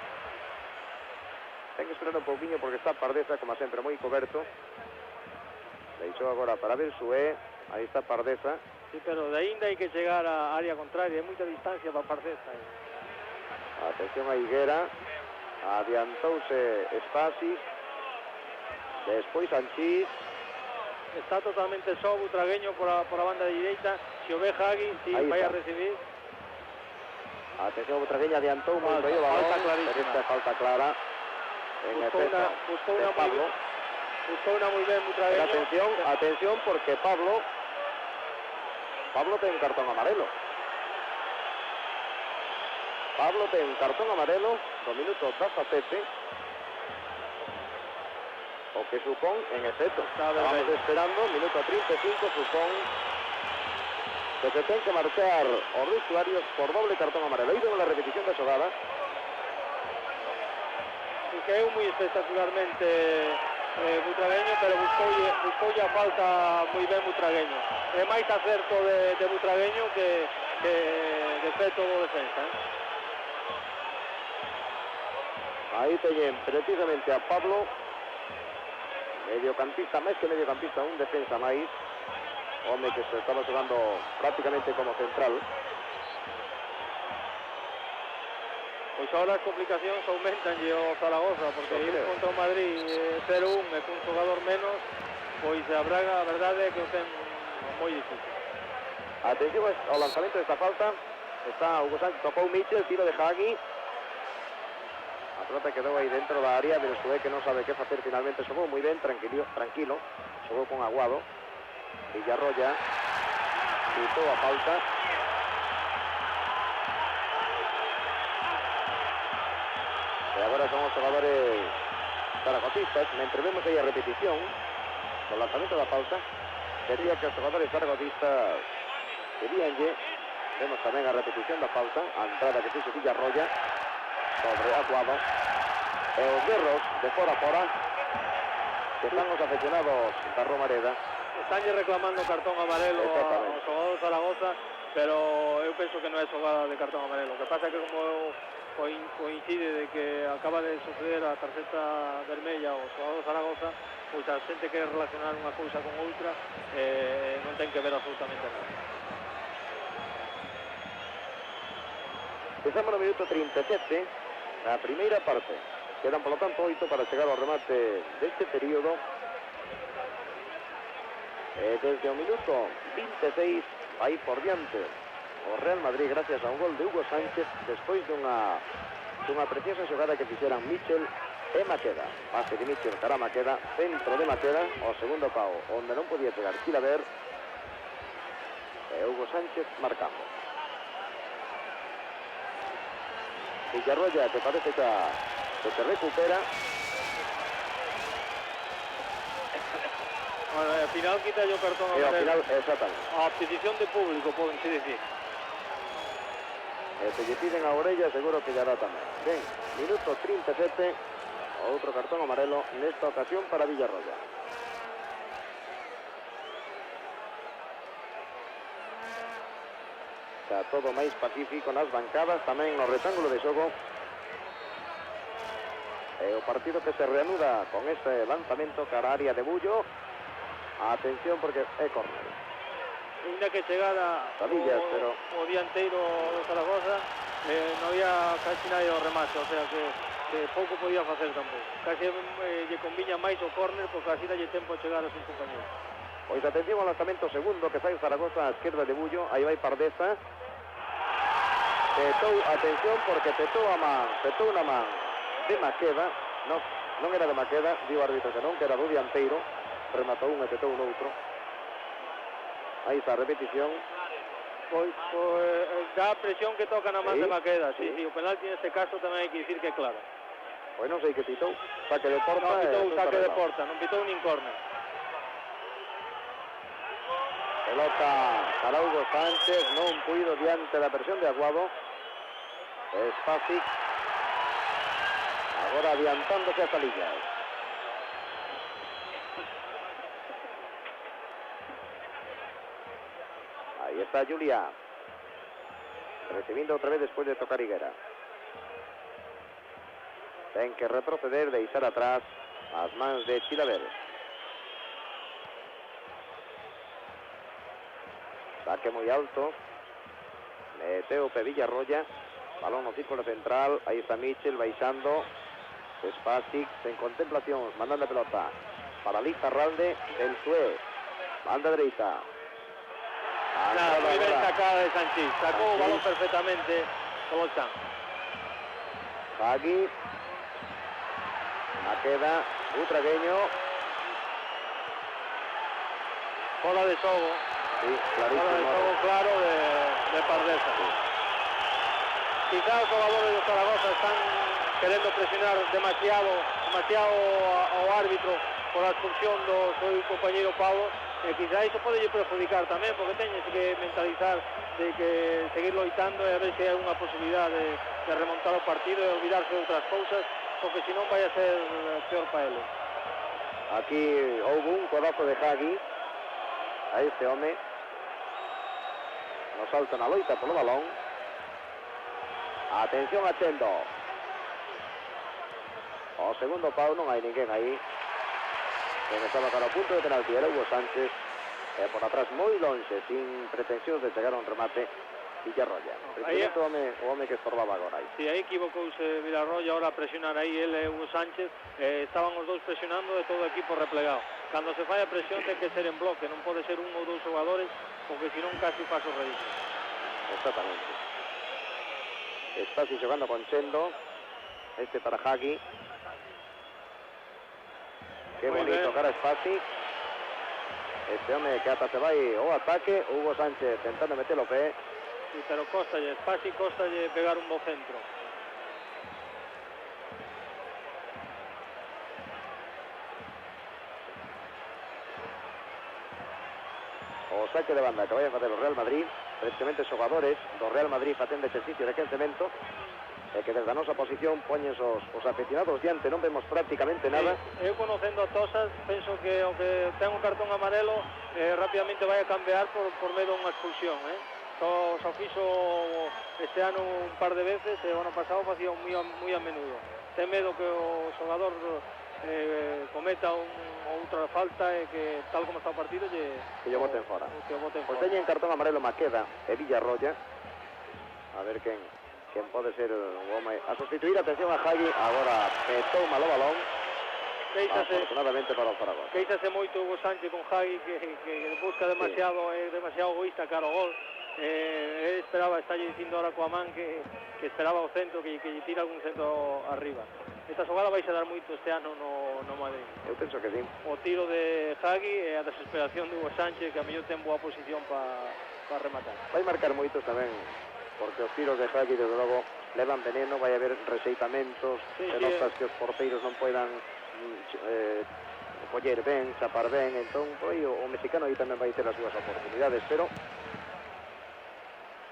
Ten que esperar un pouquinho porque está Pardeza, como sempre, moi coberto. Deixou agora para Belsué. Aí está Pardeza. Sí, pero de ainda hai que chegar á área contraria, hai moita distancia para Pardeza. Atención a Higuera. Adiantouse Spasic. Despois Sanchís. Está totalmente só Butragueño por a banda de direita. Se o ve Hagi, sí, vai a recibir. Atención, Butragueño adiantou moito aí o balón. Falta clarísima. Pero esta falta clara. En efecto, de Pablo. Buscou unha moi ben Butragueño. Pero atención, porque Pablo ten cartón amarelo. Pablo ten cartón amarelo no minuto 17. O que supón, en efecto, estamos esperando, minuto 35, supón que se ten que marchar os usuarios por doble cartón amarelo. Aí vemos la repetición da xogada. E que é moi espectacularmente Butragueño, pero buscoulle a falta moi ben Butragueño. É máis acerto de Butragueño que defecto do defensa. Aí teñen precisamente a Pablo, mediocampista, máis que mediocampista, un defensa máis, home que se estaba xogando prácticamente como central. Pois agora as complicacións aumentanlle o Zaragoza, porque ir contra o Madrid 0-1 e cun xogador menos, pois a Braga, a verdade é que o ten moi difícil. Atención ao lanzamento desta falta. Está Hugo Sánchez, tocou Michel, tiro de Hagi. A pelota quedou aí dentro da área, Belsué que non sabe que facer finalmente, xogou moi ben, tranquilo, xogou con Aguado, Villarroya, pitou a falta. E agora son os xogadores zaragocistas, mentre vemos aí a repetición, o lanzamento da falta, decía que os xogadores zaragocistas queríanlle, vemos tamén a repetición da falta, a entrada que fixo Villarroya, sobre Aguado, e os berros de fora a fora, que están os aficionados da Romareda. Estánlle reclamando cartón amarelo aos xogadores de Zaragoza, pero eu penso que non é xogada de cartón amarelo. O que pasa é que como coincide de que acaba de suceder a tarjeta vermella aos xogadores de Zaragoza, pois a xente quere relacionar unha cousa con outra e non ten que ver absolutamente nada. Empezamos no minuto 37, na primeira parte. Quedan, polo tanto, 8 para chegar ao remate deste período. Desde o minuto 26, aí por diante, o Real Madrid, gracias a un gol de Hugo Sánchez, despois dunha preciosa xogada que fixeran Michel e Maqueda. Pase de Michel cara a Maqueda, centro de Maqueda, o segundo pau, onde non podía chegar Chilaver, e Hugo Sánchez marcando. Villarroya, que parece que se recupera. Bueno, al final quita yo cartón E ao amarelo. final, exactamente. A petición de público, poden se decir. Se lle piden a orella, seguro que ya dará tamén. Ben, minuto 37, outro cartón amarelo, nesta ocasión para Villarroya. Está todo máis pacífico nas bancadas, tamén no retángulo de xogo. E o partido que se reanuda con este lanzamento cara a área de Bullo. Atención porque é córner. Ainda que chegara Tabillas, pero o dianteiro do Zaragoza, non había casi nadie ao remate, o sea que pouco podía facer tampouco. Casi lle conviña máis o córner, porque así dalle tempo a chegar a seus compañeros. Pois atención ao lanzamento segundo que fai o Zaragoza á esquerda de Bullo, aí vai Pardeza. Petou, atención, porque petou na man de Maqueda, non era de Maqueda, digo o árbitro que non, que era do dianteiro, rematou un e petou un outro. Aí está a repetición. Pois dá a presión que toca na man Sí, de Maqueda, sí, sí. o penalti neste caso tamén hai que dicir que é claro. Pois non sei que pitou, saque de porta. Non pitou e saque de arreglado. porta, non pitou nin córner. Pelota para Hugo Sánchez, non puido diante da presión de Aguado. Spasic, agora adiantándose a Salillas. Ahí está Juliá, recibiendo otra vez después de tocar Higuera. Ten que retroceder, deixar atrás as mans de Chilaver. Saque muy alto, meteu Villarroya, balón no círculo central, aí está Michel baixando, Spasic en contemplación, mandando a pelota para Lizarralde, el Suez, banda dereita. Nada, moi ben sacada de Sanchís, sacou o balón perfectamente polo chan. Bagui, Maqueda, Butragueño, Fora de xogo, sí, fora de clarísimo. xogo claro de Pardeza. Quizá os xogadores do Zaragoza están querendo presionar demasiado ao árbitro por a expulsión do seu compañeiro Pablo, e quizá iso pode perjudicar tamén, porque teñes que mentalizar de que seguir loitando e a ver se hai unha posibilidade de remontar o partido e olvidarse de outras cousas, porque senón vai a ser peor para ele. Aquí houve un codazo de Hagi a este home, no salta na loita polo balón. Atención a Chendo, o segundo pau, non hai ninguén aí. Quen estaba cara ao punto de penalti era Hugo Sánchez, e por atrás moi longe, sin pretensións de chegar a un remate, Villarroya. Precisamente o home que estorbaba agora aí. Si, aí equivocouse Villarroya, ahora a presionar aí ele e Hugo Sánchez, estaban os dous presionando e todo o equipo replegado. Cando se fai a presión ten que ser en bloque, non pode ser un ou dous xogadores, porque senón casi faz o ridículo. Exactamente. Está así xogando con Chendo. este para Hagi. Qué Muy bonito bien. cara Spasic. Este home que ata se vai o ataque. Hugo Sánchez tentando meter o pé. Sí, pero costalle, Spasic costalle pegar un bo centro. O saque de banda que vai a fazer o Real Madrid. Precisamente xogadores do Real Madrid facendo exercicio de aquecemento. E que desde a nosa posición poñen os afeccionados diante, non vemos prácticamente nada. Eu conocendo a Tosas, penso que o que ten un cartón amarelo rápidamente vai a cambiar por medo a unha expulsión, Só fixo este ano un par de veces e o ano pasado facía moi a menudo. Ten medo que o xogador cometa outra falta e que tal como está o partido que lle boten fora. Que o boten Pois fora. teñen cartón amarelo Maqueda e Villarroya. A ver quen pode ser o home a sustituir. Atención a Hagi, agora petou malo balón. Afortunadamente para o Zaragoza. Queixase moito Hugo Sánchez con Hagi que busca demasiado, é demasiado egoísta cara ao gol. Esperaba, está dicindo ahora coa man que esperaba o centro, que lle tira algún centro arriba. Esta xogada vai a dar moito este ano no Madrid. Eu penso que sí. O tiro de Hagi e a desesperación de Hugo Sánchez, que a mellor ten boa posición para rematar. Vai marcar moitos tamén, porque os tiros de Hagi desde logo levan veneno, vai haber rexeitamentos, pelotas que os porteiros non poidan coller ben, chapar ben, entón o mexicano aí tamén vai ter as súas oportunidades, pero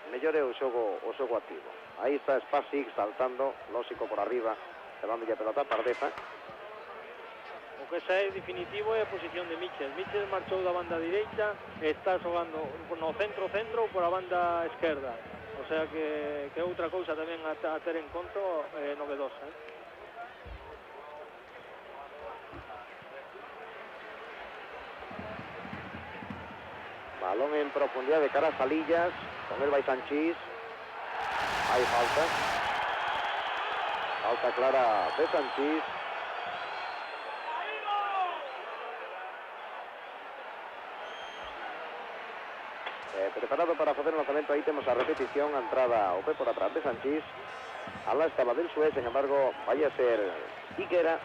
mellor é o xogo activo. Aí está Spasic saltando, lógico por arriba, levando a pelota a Pardeza. O que xa é definitivo é a posición de Michel. Michel marchou da banda direita e está xogando no centro ou por a banda esquerda. O sea que outra cousa tamén a ter en conta novedosa. Balón en profundidad de cara a Salillas. Con él va Sanchís. Hay falta. Falta clara de Sanchís. Preparado para facer un lanzamento. Aí temos a repetición. A entrada o pé por atrás de Sanchís. Alá estaba del Suez. Sin embargo, vai a ser Higuera.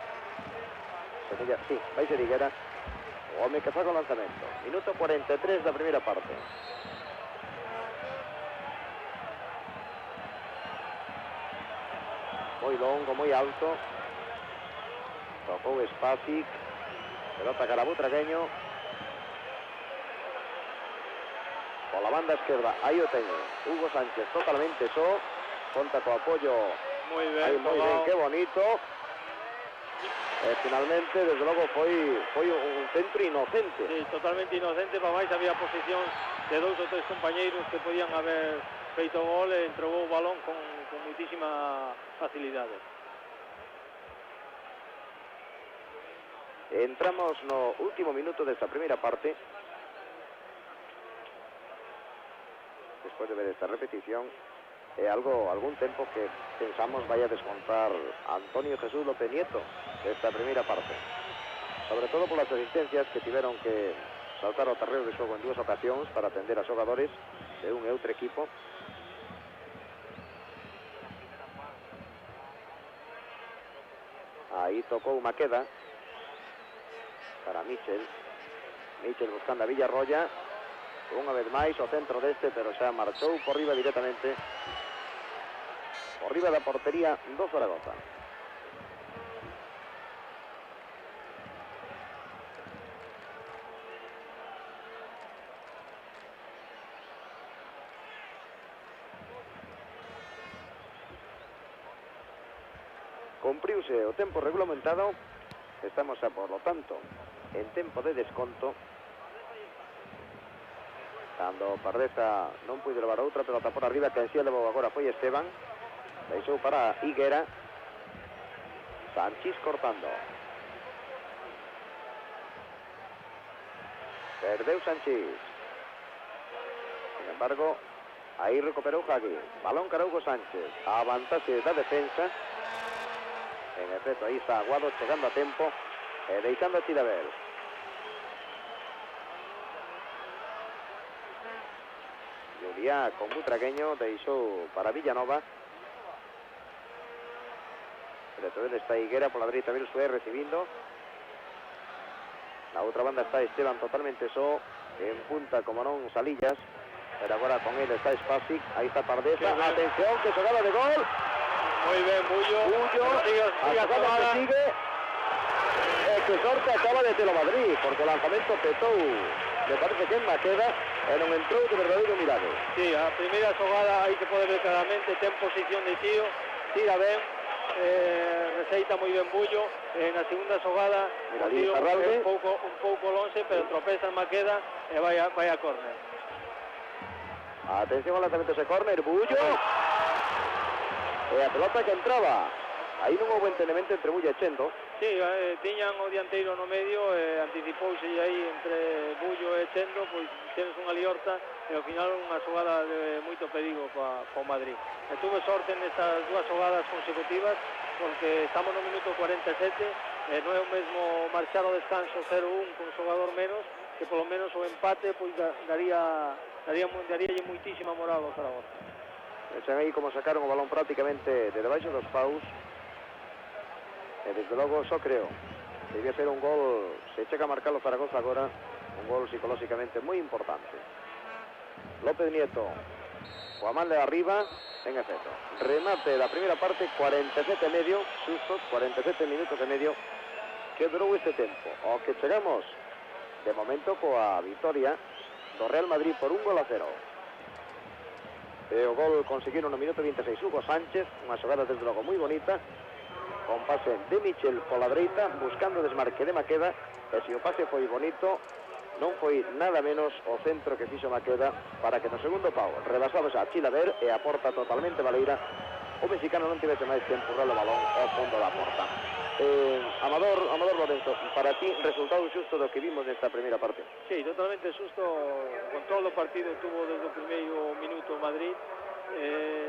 Sí, vai ser Higuera. O home que faga o lanzamento. Minuto 43 da primeira parte. Moi longo, moi alto. Tocou Spasic. Pelota cara a Butragueño. Pola banda esquerda, aí o teño. Hugo Sánchez totalmente só. Conta co apoio. Moi ben, que bonito. Finalmente, desde logo, foi un centro inocente. Sí, totalmente inocente, para máis había posición de dous ou tres compañeiros que podían haber feito gol e entregou o balón con muitísima facilidade. Entramos no último minuto desta primeira parte. Despois de ver esta repetición, algún tempo que pensamos vai a descontar Antonio Jesús López Nieto desta primeira parte, sobre todo polas asistencias que tiveron que saltar ao terreo de xogo en dúas ocasións para atender a xogadores de un e outro equipo. Aí tocou Maqueda para Michel buscando a Villarroya. Unha vez máis o centro deste, pero xa marchou por riba directamente, por riba da portería do Zaragoza. Cumpriuse o tempo regulamentado. Estamos xa, por lo tanto, en tempo de desconto. Cando Pardeza non puido levar outra pelota por arriba, que en si levou agora foi Esteban. Deixou para Higuera. Sanchís cortando. Perdeu Sanchís. Sin embargo, aí recuperou Hagi. Balón cara Hugo Sánchez. A vantaxe da defensa. En efecto, aí está Aguado chegando a tempo e deixando a Chidabel. Juliá con Butragueño deixou para Villanova. Tamén está Higuera pola dereita, Belsué recibindo. Na outra banda está Esteban totalmente só, en punta como non Salillas, pero agora con ele está Spasic, aí está Pardesa, atención, que xogada de gol. Moi ben, Bullo, a xogada que sigue, que sorte acaba de ter o Madrid, porque o lanzamento petou, me parece que en Maqueda, e non entrou de verdadeiro mirado. Sí, a primeira xogada aí se pode ver claramente, ten posición de tío, tira ben, receita moi ben Bullo, na segunda xogada o tío un pouco longe, pero tropeza en Maqueda e vai a córner. Atención ao lanzamento ese córner, Bullo, e a pelota que entraba. Aí non houve entendemento entre Bullo e Chendo. Sí, tiñan o dianteiro no medio, anticipouse aí entre Bullo e Chendo, pois tenes unha liorta e ao final unha xogada de moito perigo para o Madrid. E tuve sorte nestas dúas xogadas consecutivas, porque estamos no minuto 47, e non é o mesmo marchar ao descanso 0-1 con xogador menos, que polo menos o empate pois daríalle moitísima moral ao Zaragoza. Vexan aí como sacaron o balón prácticamente de debaixo dos paus. E desde logo só creo que debía ser un gol, se chega a marcar o Zaragoza agora, un gol psicolóxicamente moi importante. López Nieto, coa man de arriba, en efecto, remate da primeira parte, 47 e medio, sustos, 47 minutos e medio que durou este tempo. O que chegamos de momento coa vitoria do Real Madrid por 1-0. E o gol conseguiron no minuto 26 Hugo Sánchez, unha xogada desde logo moi bonita, con pase de Michel pola dereita, buscando desmarque de Maqueda, e se o pase foi bonito, non foi nada menos o centro que fixo Maqueda para que no segundo pau rebasabas a Chilaver e a porta totalmente baleira, o mexicano non tivese máis que empurrar o balón ao fondo da porta. Amador Lorenzo, para ti, resultado xusto do que vimos nesta primeira parte? Sí, totalmente xusto, o control do partido tuvo desde o primeiro minuto Madrid,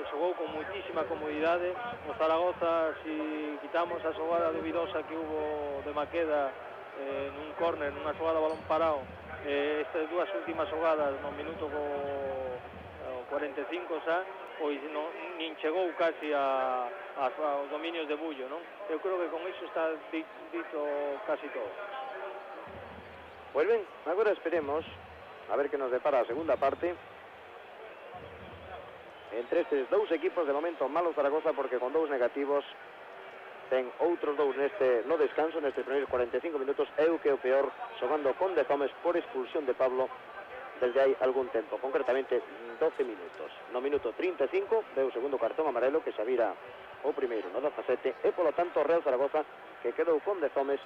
xogou con moitísima comodidade. O Zaragoza, si quitamos a xogada dubidosa que hubo de Maqueda nun córner, nunha xogada balón parado, estas dúas últimas xogadas no minuto 45 xa, pois nin chegou casi aos dominios de Bullo, non? Eu creo que con iso está dito casi todo. Pois ben, agora esperemos a ver que nos depara a segunda parte. Entre estes dous equipos, de momento malo Zaragoza, porque con dous negativos ten outros dous no descanso, nestes primeiros 45 minutos, eu que o peor, xogando con Dezomes por expulsión de Pablo desde hai algún tempo, concretamente 12 minutos. No minuto 35 deu o segundo cartón amarelo, que xa vira o primeiro no 17, e polo tanto o Real Zaragoza, que quedou con Dezomes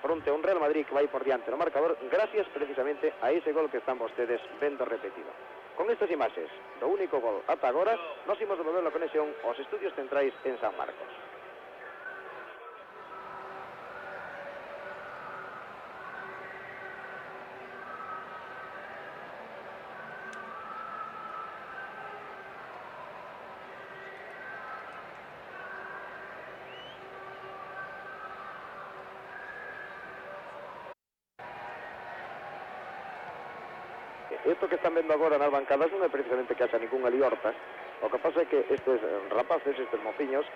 fronte a un Real Madrid que vai por diante no marcador, gracias precisamente a ese gol que están vostedes vendo repetido. Con estas imaxes do único gol ata agora, nos imos devolver a conexión aos estudios centrais en San Marcos. Isto que están vendo agora nas bancadas non é precisamente que haxa ninguna liorta. O que pasa é que estes rapaces, estes mociños,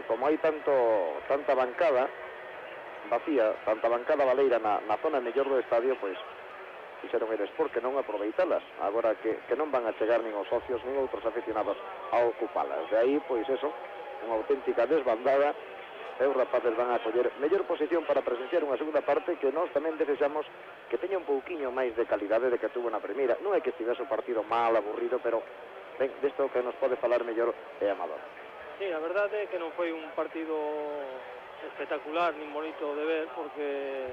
como hai tanta bancada vacía, tanta bancada baleira na zona mellor do estadio, pois fixeron eles porque non aproveitalas, agora que non van a chegar nin os socios nin outros aficionados a ocupalas. De aí, pois eso, unha auténtica desbandada, e os rapaces van a coller mellor posición para presenciar unha segunda parte que nós tamén desexamos que teña un pouquiño máis de calidade de que tuvo na primeira. Non é que estivese o partido mal, aburrido, pero ben, desto que nos pode falar mellor é Amador. Sí, a verdade é que non foi un partido espectacular nin bonito de ver, porque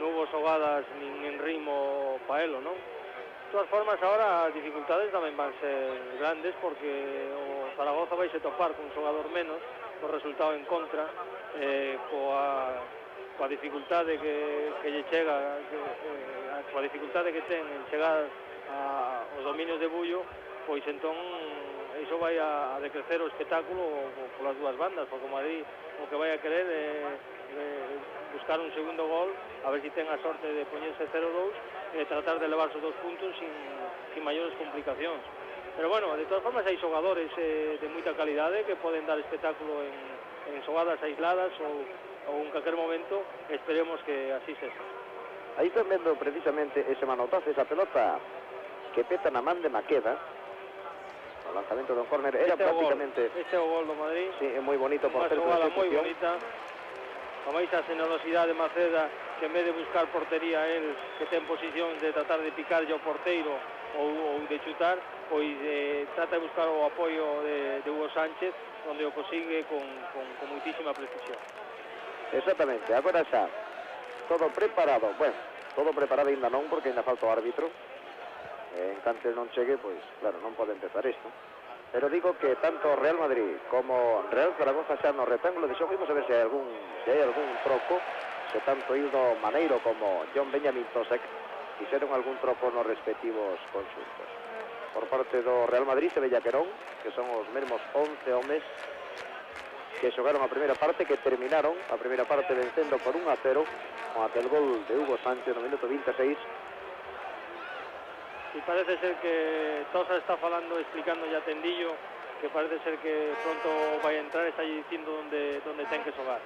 non hubo xogadas nin en ritmo pa elo, non? De todas formas, agora as dificultades tamén van ser grandes, porque o Zaragoza vai se topar con un xogador menos, co resultado en contra, coa dificultade que lle chega, coa dificultade que ten en chegar aos dominios de Bullo, pois entón iso vai a decrecer o espectáculo polas dúas bandas, porque o Madrid o que vai a querer é buscar un segundo gol, a ver se ten a sorte de poñerse 0-2 e tratar de levarse os 2 puntos sin maiores complicacións. Pero bueno, de todas formas hai xogadores de moita calidade que poden dar espectáculo en xogadas aisladas ou en calquer momento, esperemos que así sexa. Aí están vendo precisamente ese manotazo, esa pelota que peta na man de Maqueda, o lanzamento de un córner, era prácticamente... Este é o gol do Madrid. Sí, é moi bonito por certo. Unha xogada moi bonita. A máis a generosidade de Maceda, que en vez de buscar portería el, que ten posición de tratar de picarlle ao porteiro ou de chutar, pois trata de buscar o apoio de Hugo Sánchez, onde o consigue con moitísima precisión. Exactamente, agora xa todo preparado, bueno, todo preparado ainda non, porque ainda falta o árbitro. En canto non chegue, pois, claro, non pode empezar isto. Pero digo que tanto Real Madrid como Real Zaragoza xa no rectángulo de xogo, vamos a ver se hai algún troco, se tanto Hildo Maneiro como John Benjamin Tosek fixeron algún troco nos respectivos conxuntos. Por parte do Real Madrid se ve Jaquerón, que son os mesmos 11 homes que xogaron a primeira parte, que terminaron a primeira parte vencendo por 1-0 con aquel gol de Hugo Sánchez no minuto 26. Y parece ser que Tosa está falando, explicando ya Tendillo, que parece ser que pronto vai a entrar, está allí dicindo donde ten que xogar.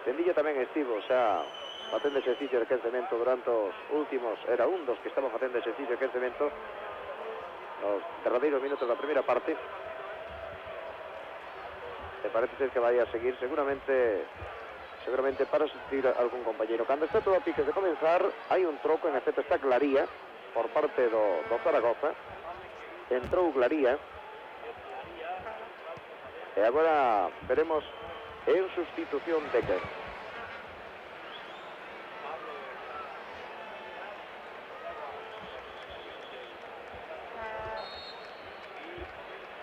Tendillo tamén estivo xa facendo exercicio de quencemento durante os últimos, era un dos que estaban facendo exercicio de quencemento nos derradeiros minutos da primeira parte. E parece ser que vai a seguir seguramente para sustituir a algún compañeiro. Cando está todo a piques de comenzar, hai un troco, en efecto está Glaría por parte do Zaragoza. Entrou Glaría e agora veremos en sustitución de quen.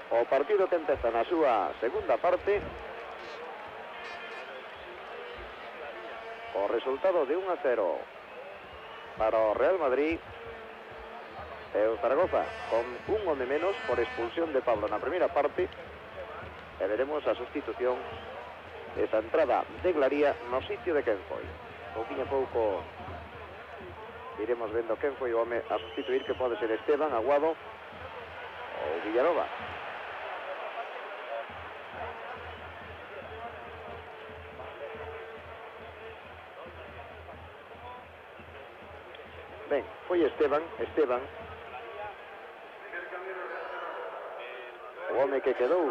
O partido que empeza na súa segunda parte o resultado de 1-0 para o Real Madrid e o Zaragoza con un home menos por expulsión de Pablo na primeira parte, e veremos a sustitución esa entrada de Glaría no sitio de quen foi. Pouquinho a pouco iremos vendo quen foi o home a sustituir, que pode ser Esteban, Aguado ou Villanova. Ben, foi Esteban, o home que quedou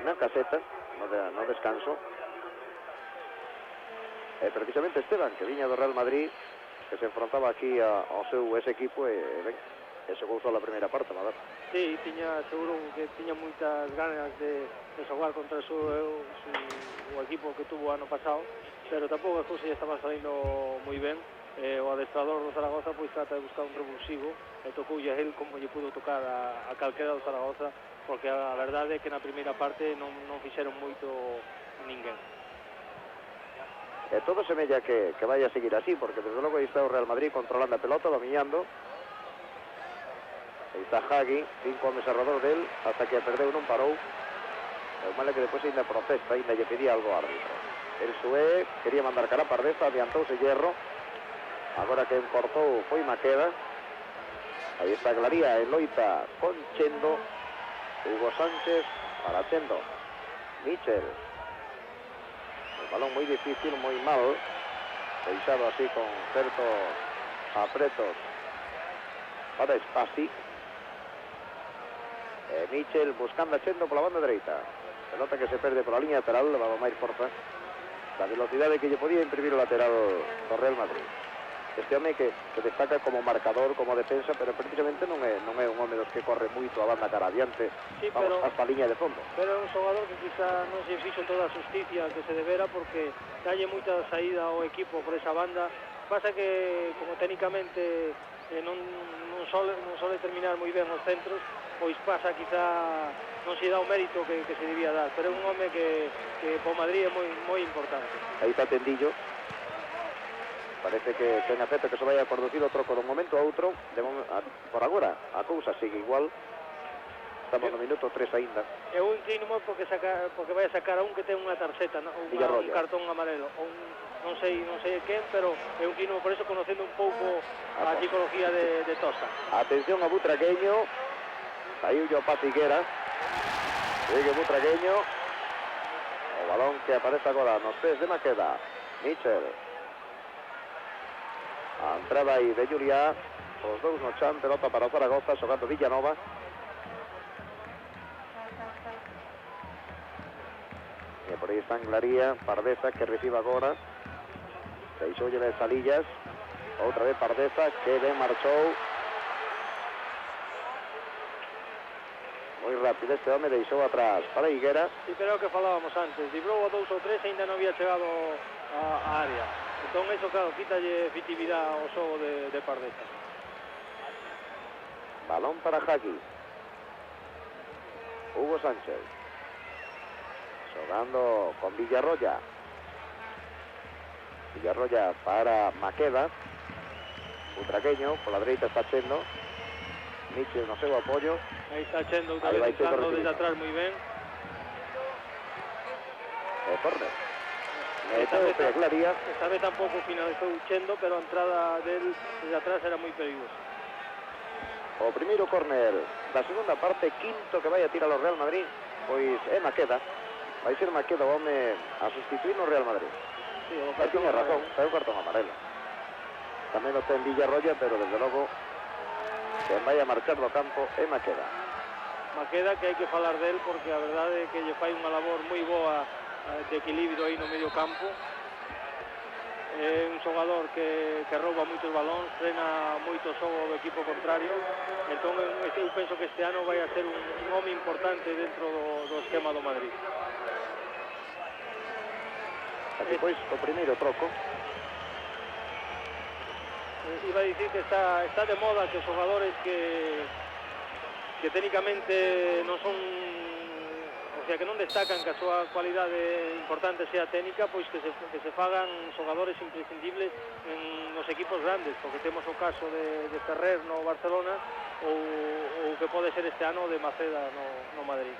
na caseta no descanso, e precisamente Esteban, que viña do Real Madrid, que se enfrontaba aquí ao seu ese equipo, e ben, e xogou só a primeira parte, Madar. Sí, seguro que tiña moitas ganas de xogar contra o equipo que tuvo ano pasado, pero tampouco as cousas estaban salindo moi ben. O adestrador do Zaragoza pois trata de buscar un revulsivo e tocoulle a él como lle pudo tocar a calquera do Zaragoza, porque a verdade é que na primeira parte non fixeron moito ninguén. E todo semella que vai a seguir así, porque desde logo aí está o Real Madrid controlando a pelota, dominando. Aí está Hagi, 5 homes alrededor del, hasta que a perdeu non parou. O mal é que depois ainda protesta, ainda lle pedía algo ao árbitro. El Sué quería mandar cara a Pardeza, adiantouse Hierro. Agora que cortou foi Maqueda. Aí está Glaría en loita con Chendo. Hugo Sánchez para Chendo. Michel. El balón moi difícil, moi mal, deixado así con certos apretos para Spassi. Michel buscando a Chendo pola banda dereita. Pelota que se perde pola liña lateral, levaba máis forza da velocidade que lle podía imprimir o lateral do Real Madrid. Este home que destaca como marcador, como defensa, pero precisamente non é un home dos que corre moito a banda cara adiante, sí, hasta a liña de fondo. Pero é un xogador que quizá non se fixo toda a justicia que se debera, porque dalle moita saída ao equipo por esa banda. Pasa que, como técnicamente non sole terminar moi ben os centros, pois pasa quizá non se dá o mérito que se debía dar, pero é un home que para o Madrid é moi importante. Aí está Tendillo. Parece que en efecto que se vai a producir o troco dun momento a outro. Por agora a cousa sigue igual. Estamos no minuto 3 aínda. Eu inclino moi porque vai a sacar a un que ten unha tarxeta, un cartón amarelo, non sei quen, pero eu inclino por eso, conocendo un pouco a psicología de Tosa. Atención a Butragueño. Saiu yo pa Figuera. Sigue Butragueño. O balón que aparece agora nos pés de Maqueda. Mitchell. A entrada aí de Juliá. Os dous no chan, pelota para o Zaragoza, xogando Villanova. E por aí está Anglaría, Pardeza que recibe agora. Deixoulle de Salillas. Outra vez Pardeza, que ben marchou. Moi rápido este home, deixou atrás para Higuera. Sí, pero é o que falábamos antes, librou a 2 ou 3 e ainda non había chegado a área. Entón, eso, claro, quítalle efectividade ao xogo de Pardeza. Balón para Jaqui. Hugo Sánchez. Jugando con Villarroya. Villarroya para Maqueda. Utraqueño, por la derecha está Chendo. Mitchell no seu apoyo. Aí está Chendo, Aí vai entrando desde atrás moi ben. Córner. Meteu Claría. Esta vez tampouco finalizou Chendo, pero a entrada del desde atrás era moi perigosa. O primeiro córner da segunda parte, quinto que vai a tirar o Real Madrid, pois é Maqueda. Vai ser Maqueda o home a sustituir no Real Madrid. Sí, o Aí tiña razón, é un cartón amarelo. Tamén o ten Villarroya, pero desde logo quen vai a marchar do campo é Maqueda. Maqueda, que hai que falar del porque a verdade é que lle fai unha labor moi boa de equilibrio aí no medio campo. É un xogador que rouba moitos balóns, frena moito o xogo do equipo contrario. Entón eu penso que este ano vai a ser un home importante dentro do esquema do Madrid. Así pois, o primeiro troco. Iba a dicir que está de moda que os xogadores que técnicamente non son, o sea, que non destacan que a súa cualidade importante sea técnica, pois que se fagan xogadores imprescindibles nos equipos grandes, porque temos o caso de Ferrer no Barcelona ou que pode ser este ano de Maceda no Madrid.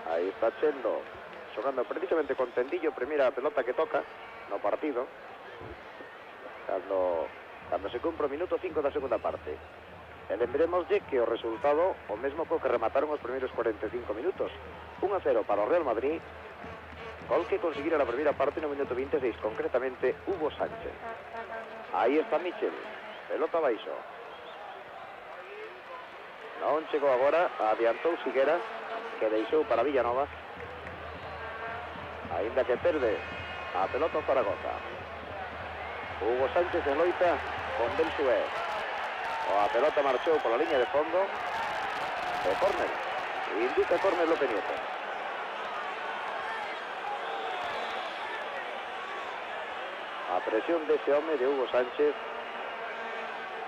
Aí está Chendo, xogando precisamente con Tendillo, primeira pelota que toca no partido, cando se cumpre o minuto 5 da segunda parte. E lembremoslle que o resultado o mesmo co que remataron os primeiros 45 minutos. 1-0 para o Real Madrid, gol que conseguira na primeira parte no minuto 26, concretamente Hugo Sánchez. Aí está Mitchell, pelota baixo. Non chegou agora, adiantou Higuera, que deixou para Villanova. Ainda que perde a pelota o Zaragoza. Hugo Sánchez en loita con Belsué. A pelota marchou pola liña de fondo. De córner. Indica córner López Nieto. A presión dese home de Hugo Sánchez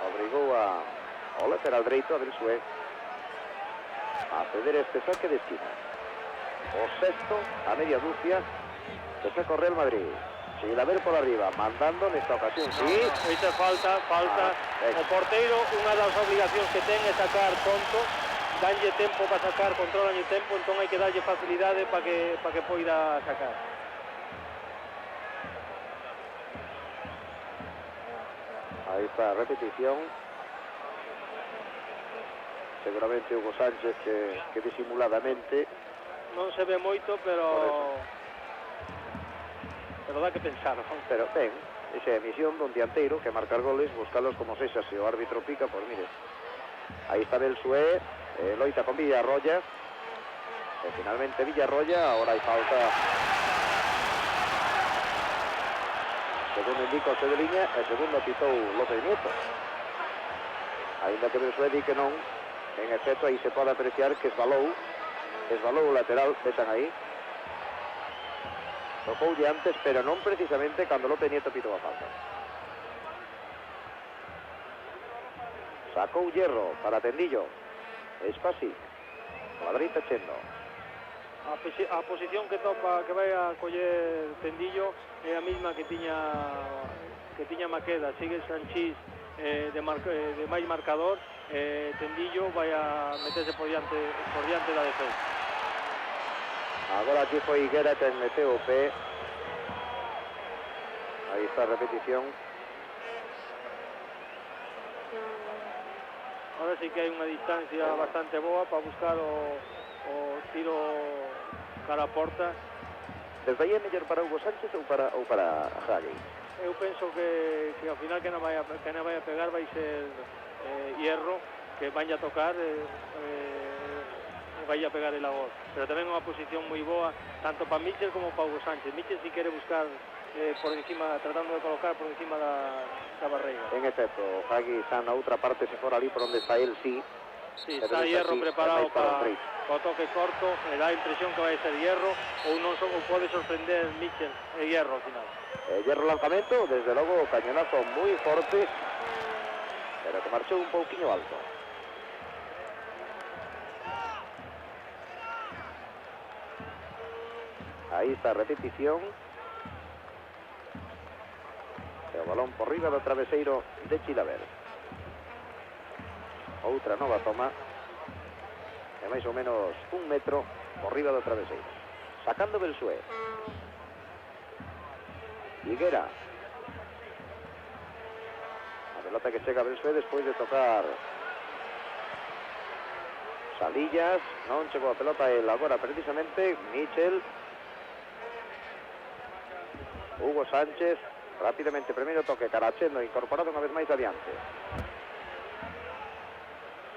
obrigou ao lateral dereito, a Belsué, a ceder este saque de esquina. O sexto a media dúcia que saca o Real Madrid. Sigue a ver por arriba, mandando nesta ocasión, sí. Esta falta. O porteiro, unha das obligacións que ten é sacar pronto, danlle tempo para sacar, controlanlle tempo, entón hai que darlle facilidade para que poida sacar. Aí está a repetición. Seguramente Hugo Sánchez que disimuladamente. Non se ve moito, pero dá que pensar, non? Pero ben, esa é a misión dun dianteiro que marcar goles, buscalos como sexa, se o árbitro pica, pois mire. Aí está Belsué, loita con Villarroya, e finalmente Villarroya, agora hai falta. Segundo indica o de liña, e segundo pitou López Nieto. Ainda que Belsué di que non, en efecto aí se pode apreciar que esbalou o lateral, vexan aí. Tocoulle antes, pero non precisamente cando López Nieto pitou a falta. Sacou Hierro para Tendillo. Espasi. Cuadrita Chendo. A posición que topa, que vai a coller Tendillo é a mesma que tiña Maqueda. Sigue Sanchís de máis marcador. Tendillo vai a meterse por diante da defensa. Agora aquí foi Higuera que meteu o pé. Aí está a repetición. Ahora sí que hai unha distancia bastante boa para buscar o tiro cara a porta. Desde aí é mellor para Hugo Sánchez ou para Hagi? Eu penso que ao final que non vai a pegar vai ser Hierro, que vai a tocar vai a pegar el agor, pero tamén unha posición moi boa tanto para Mitchell como para Hugo Sánchez. Mitchell si quere buscar por encima, tratando de colocar por encima da barreira. En efecto, Hagi está na outra parte, se for ali por onde está él, sí. Sí, está Hierro preparado para o toque corto, me dá a impresión que vai ser Hierro ou non ou pode sorprender Mitchell e Hierro ao final. Hierro lanzamento, desde logo cañonazo moi forte, pero que marchou un pouquiño alto. Aí está a repetición. E o balón por riba do traveseiro de Chilaver. Outra nova toma. E máis ou menos 1 metro por riba do traveseiro. Sacando Belsué. Higuera. A pelota que chega a Belsué despois de tocar Salillas. Non chegou a pelota el agora precisamente. Mitchell. Hugo Sánchez. Rápidamente, primeiro toque, Carachendo incorporado unha vez máis adiante.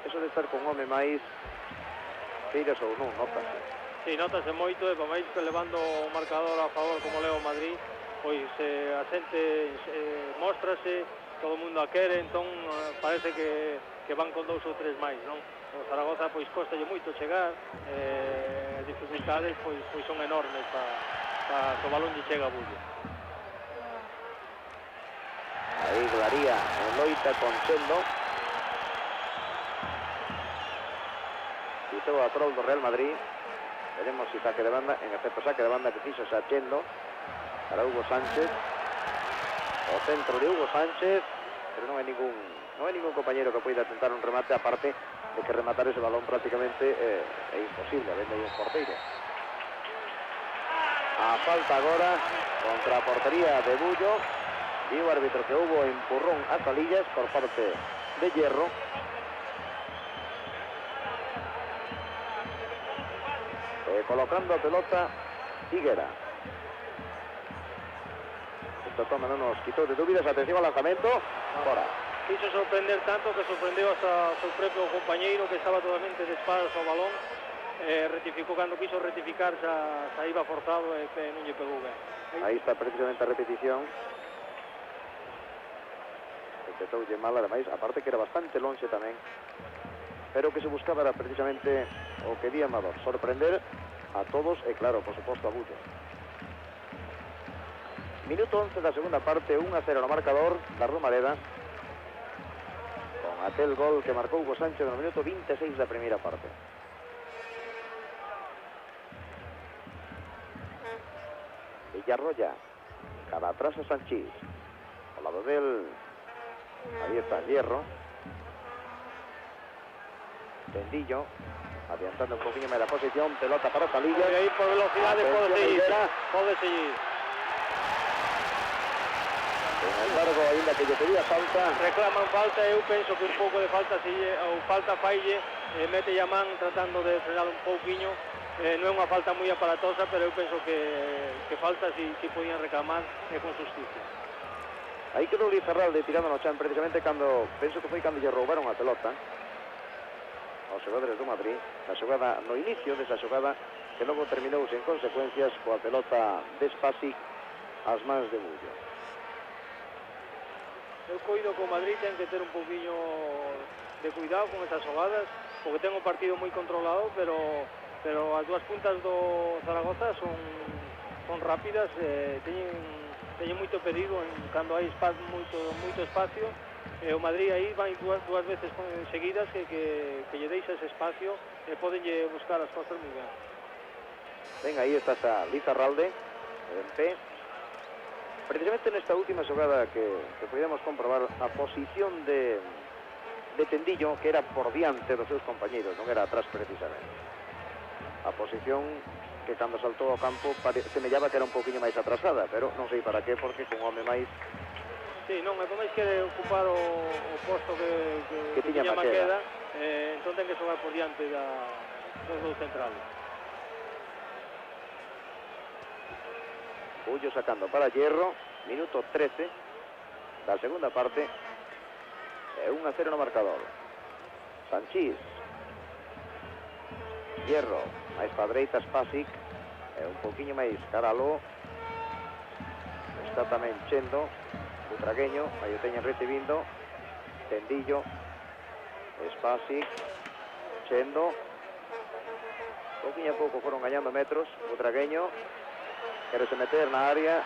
Eso de estar con un home máis, queiras ou non, notase. Sí, notase moito, e para máis que levando o marcador a favor como leo Madrid, pois a xente móstrase, todo o mundo a quere, entón parece que van con 2 ou 3 máis, non? O Zaragoza pois costalle moito chegar, as dificultades pois son enormes para que o balón lle chega a Bullo. Aí Glaría en loita con Chendo. Quitou a prol do Real Madrid. Veremos si saque de banda. En efecto, saque de banda que quiso xa Chendo para Hugo Sánchez. O centro de Hugo Sánchez, pero non hai ningún compañero que poida tentar un remate, aparte de que rematar ese balón prácticamente é imposible, habendo aí un porteiro. A falta agora contra a portería de Bullo. Diu o árbitro que hubo empurrón a Salillas por parte de Hierro. Colocando a pelota Higuera. Esto toma non nos quitou de dúbidas. Atención al lanzamento. Fora. Quiso sorprender tanto que sorprendeu hasta o seu propio compañeiro, que estaba totalmente de espaldas ao balón. Rectificou cando quiso rectificar, xa iba forzado e non lle pegou ben. Aí está precisamente a repetición. Empezoulle mal, ademais, aparte que era bastante lonxe tamén, pero que se buscaba era precisamente o que di Amador, sorprender a todos e, claro, por suposto, a Bullo. Minuto 11 da segunda parte, 1-0 no marcador da Romareda, con aquel gol que marcou Hugo Sánchez no minuto 26 da primeira parte. Villarroya, cara atrás a Sanchís, ao lado del... Ahí está Hierro. Tendillo, adiantando un poquinho máis da posición, pelota para Salillas. E aí por velocidade pode seguir. Sin embargo, ainda que lle pedía falta. Reclaman falta, eu penso que un pouco de falta, ou falta faille, mete a man tratando de frenar un pouquiño. Non é unha falta moi aparatosa, pero eu penso que falta si podían reclamar con justicia. Aí quedou Lizarralde tirando no chan precisamente cando, penso que foi cando lle roubaron a pelota aos xogadores do Madrid, na xogada, no inicio desa xogada, que logo terminou sen consecuencias coa pelota de Spasic ás mans de Bullo. Eu coido que o Madrid ten que ter un pouquiño de cuidado con esas xogadas, porque ten o partido moi controlado, pero as dúas puntas do Zaragoza son rápidas, teñen moito perigo cando hai moito espacio, e o Madrid aí vai dúas veces seguidas que lle deixa ese espacio e podenlle buscar as costas moi ben. Ben, aí está a Lizarralde en pé. Precisamente nesta última xogada que podemos comprobar a posición de Tendillo, que era por diante dos seus compañeiros, non era atrás precisamente. A posición que cando saltou ao campo semellaba que era un pouquinho máis atrasada, pero non sei para qué, porque con home máis... Sí, non, é máis quere ocupar o posto que tiña Maqueda, entón ten que xogar por diante dos dous centrales. Ullo sacando para Hierro, minuto 13 da segunda parte, 1-0 no marcador. Sanchís, Hierro, máis pa dereita Spasic, un pouquiño máis caralo, está tamén Chendo, Butragueño, aí o teñen recibindo, Tendillo, Spasic, Chendo, pouquinho a pouco foron gañando metros, Butragueño, quere se meter na área,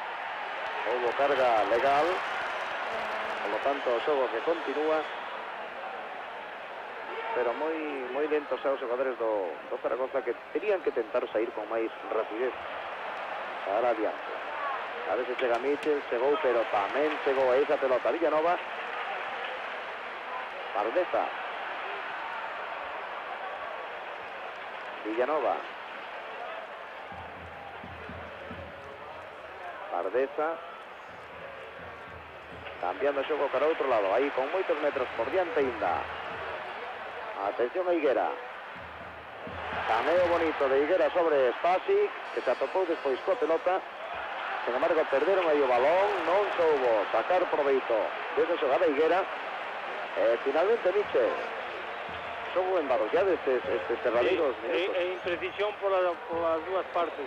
houbo carga legal, por lo tanto o xogo que continúa, pero moi lentos aos xogadores do Zaragoza, que terían que tentar sair con máis rapidez para adiante. A veces chega Michel, chegou, pero tamén chegou a esa pelota Villanova. Pardeza, Villanova, Pardeza, cambiando o xogo para outro lado, aí con moitos metros por diante ainda. Atención a Higuera, cameo bonito de Higuera sobre Spasic, que se atopou despois coa pelota. Sin embargo, perderon aí o balón, non soubo sacar proveito desa xogada Higuera. Finalmente Michel, xogo embarollado estes derradeiros minutos. Imprecisión por as dúas partes.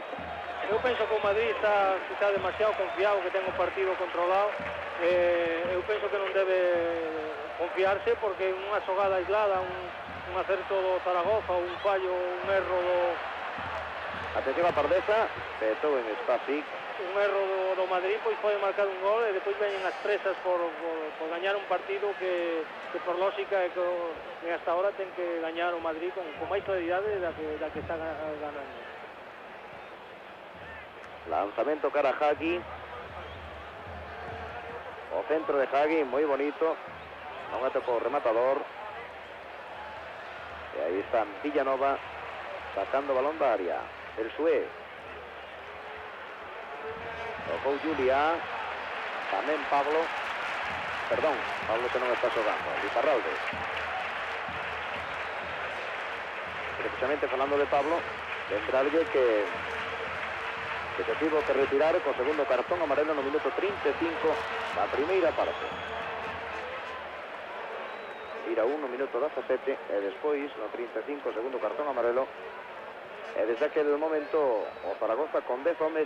Eu penso que o Madrid está demasiado confiado, que ten o partido controlado. Eu penso que non debe confiarse, porque unha xogada aislada, un acerto do Zaragoza, un fallo, un erro do... Atención a Pardeza, petou en Spasic. Un erro do Madrid, pois pode marcar un gol, e depois veñen as presas por gañar un partido que por lógica é que hasta ahora ten que gañar o Madrid con máis claridade da que está ganando. Lanzamento cara a Hagi, o centro de Hagi, moi bonito, non atopou o rematador, e aí está Villanova sacando o balón da área. El Sué, tocou Juliá, tamén Pablo que non está xogando, Lizarralde. Precisamente falando de Pablo, lembrarlle que se tivo que retirar co segundo cartón amarelo no minuto 35 da primeira parte. Vira 1 no minuto 17 e despois no 35 segundo cartón amarelo, e desde aquel momento o Zaragoza con 10 homes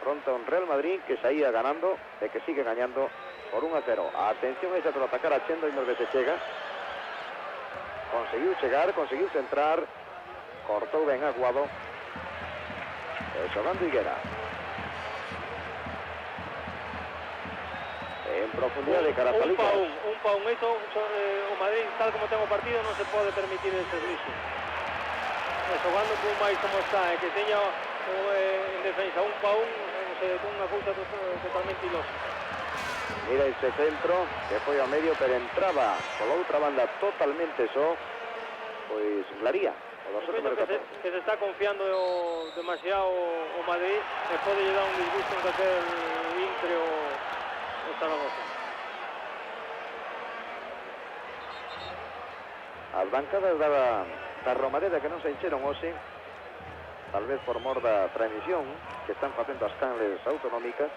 fronte a un Real Madrid que saía ganando e que sigue gañando por 1-0. Atención a esa pelota cara a Chendo, e nos se chega, conseguiu chegar, conseguiu centrar, cortou ben Aguado, xogando Higuera en profundidade cara a Salita. Un pa un, iso o Madrid, tal como ten o partido, non se pode permitir ese servicio. Xogando con máis como está, que teña en defensa un pa un, unha cousa totalmente ilógica. Mira ese centro que foi ao medio, pero entraba pola outra banda totalmente só, pois Glaría. Que se está confiando demasiado o Madrid, e pode dar un disgusto en calquer Intre o Zaragoza. As bancadas da Romareda que non se encheron hoxe, tal vez por mor da transmisión que están facendo as canles autonómicas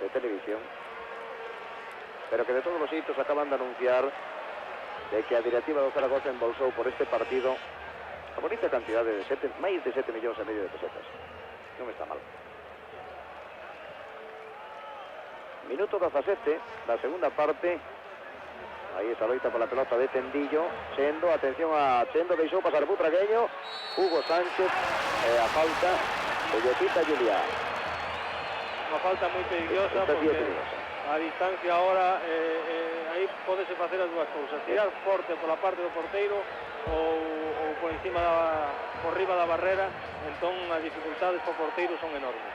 de televisión, pero que de todos os xeitos acaban de anunciar de que a directiva do Zaragoza embolsou por este partido a bonita cantidade de máis de 7,5 millóns de pesetas. Non está mal. Minuto 17 da segunda parte. Aí esa loita pola pelota de Tendillo. Chendo, atención a Chendo, deixou pasar Butragueño, Hugo Sánchez, a falta de Yotita Juliá. Unha falta moi peligrosa, porque a distancia ahora aí podese facer as dúas cousas, tirar forte pola parte do porteiro ou por encima por riba da barrera, entón as dificultades para o porteiro son enormes.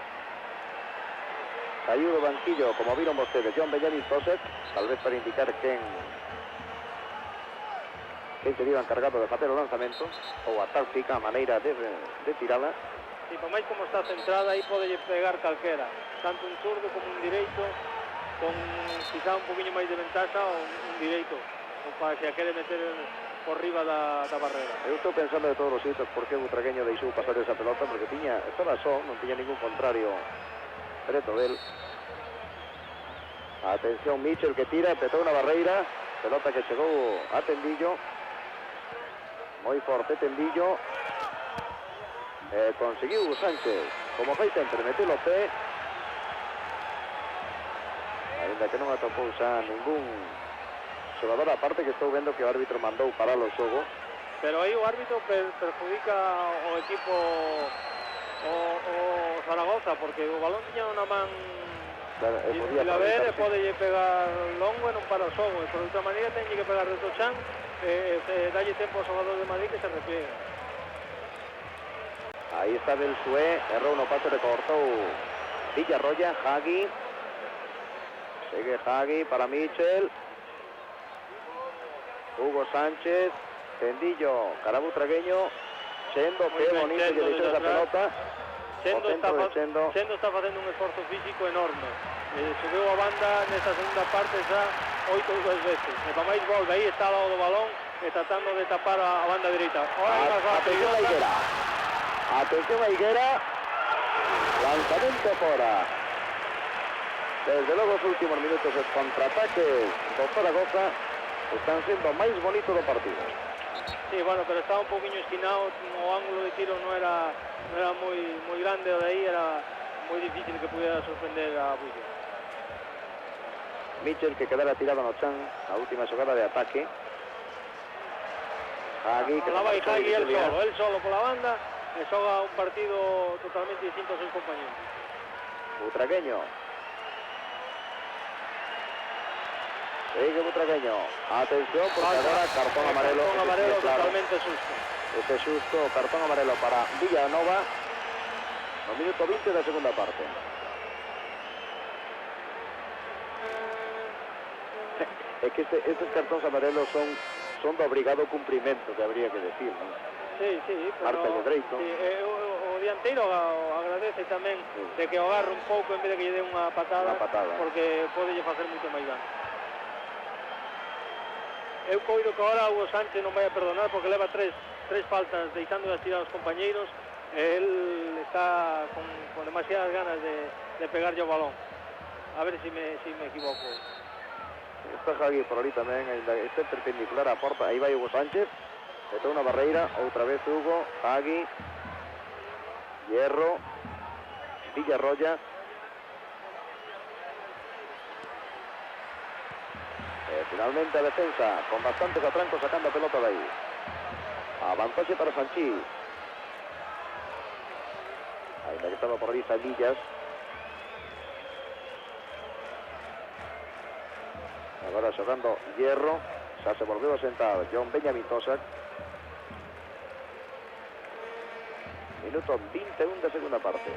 Saiu do banquillo, como viron vostedes, John Bellavis Joseph, tal vez para indicar quen sería encargado de facer o lanzamento ou a táctica, a maneira de tirala. E por máis como está centrada, aí pode pegar calquera, tanto un zurdo como un direito, con quizá un poquinho máis de ventaxa, ou un direito, ou para se a quere meter por riba da barrera. Eu estou pensando de todos os xeitos por que o butragueño deixou pasar esa pelota, porque estaba só, non tiña ningún contrario preto del. Atención, Michel que tira, petou na barreira, pelota que chegou a Tendillo, moi forte Tendillo, conseguiu Sánchez, como fai sempre, meteu o pé, ainda que non atopou xa ningún xogador, aparte que estou vendo que o árbitro mandou parar o xogo. Pero aí o árbitro perjudica o equipo o Zaragoza, porque o balón tiña unha man e la ver e pode pegar longo e non para o xogo, e por outra maneira teñe que pegar desde o chan e dalle tempo ao xogador de Madrid que se repliega. Aí está Belsué, errou no pase, recortou Villarroya, Hagi, segue Hagi para Michel, Hugo Sánchez, Tendillo, Carabutragueño, Chendo, que bonito que deixou esa pelota. Chendo está facendo un esforzo físico enorme. Subiu a banda nesta segunda parte xa 8 veces. E para máis volve, aí está ao lado do balón e tratando de tapar a banda dereita. Atención a Higuera. Atención a Higuera. Lanzamento fora. Desde logo os últimos minutos os contraataques do Zaragoza están sendo máis bonito do partido. Sí, bueno, pero estaba un poquinho esquinado, o ángulo de tiro non era moi grande, o de aí era moi difícil que pudiera sorprender a Bullo. Michel que quedara tirado no chan, a última xogada de ataque. Hagi que Alaba y Hagi él solo por la banda, e xoga un partido totalmente distinto a seus compañeros. Butragueño. Sigue Butragueño. Atención, porque agora cartón amarelo. Cartón amarelo totalmente susto. Este susto, cartón amarelo para Villanova. No minuto 20 da segunda parte. É que estes cartóns amarelos son de obrigado cumprimento, que habría que decir, non? Sí, pero Marca de dereito. Sí, o dianteiro agradece tamén de que o agarre un pouco en vez de que lle dé unha patada, porque pode lle facer moito máis dano. Eu coido que agora Hugo Sánchez non vai a perdonar porque leva tres faltas deixando de tirar aos compañeiros e el está con demasiadas ganas de pegarlle o balón. A ver si me equivoco. Está Hagi por ali tamén, este perpendicular a porta, aí vai Hugo Sánchez, meteu unha barreira, outra vez Hugo, Hagi, Hierro, Villarroya. Finalmente a defensa con bastantes atrancos sacando a pelota de ahí. Avanzase para Sanchís. Ainda que estaba por ali Salillas. Agora xogando Hierro. Xa se volveu a sentar John Benjamin Tosak. Minuto 21 da segunda parte.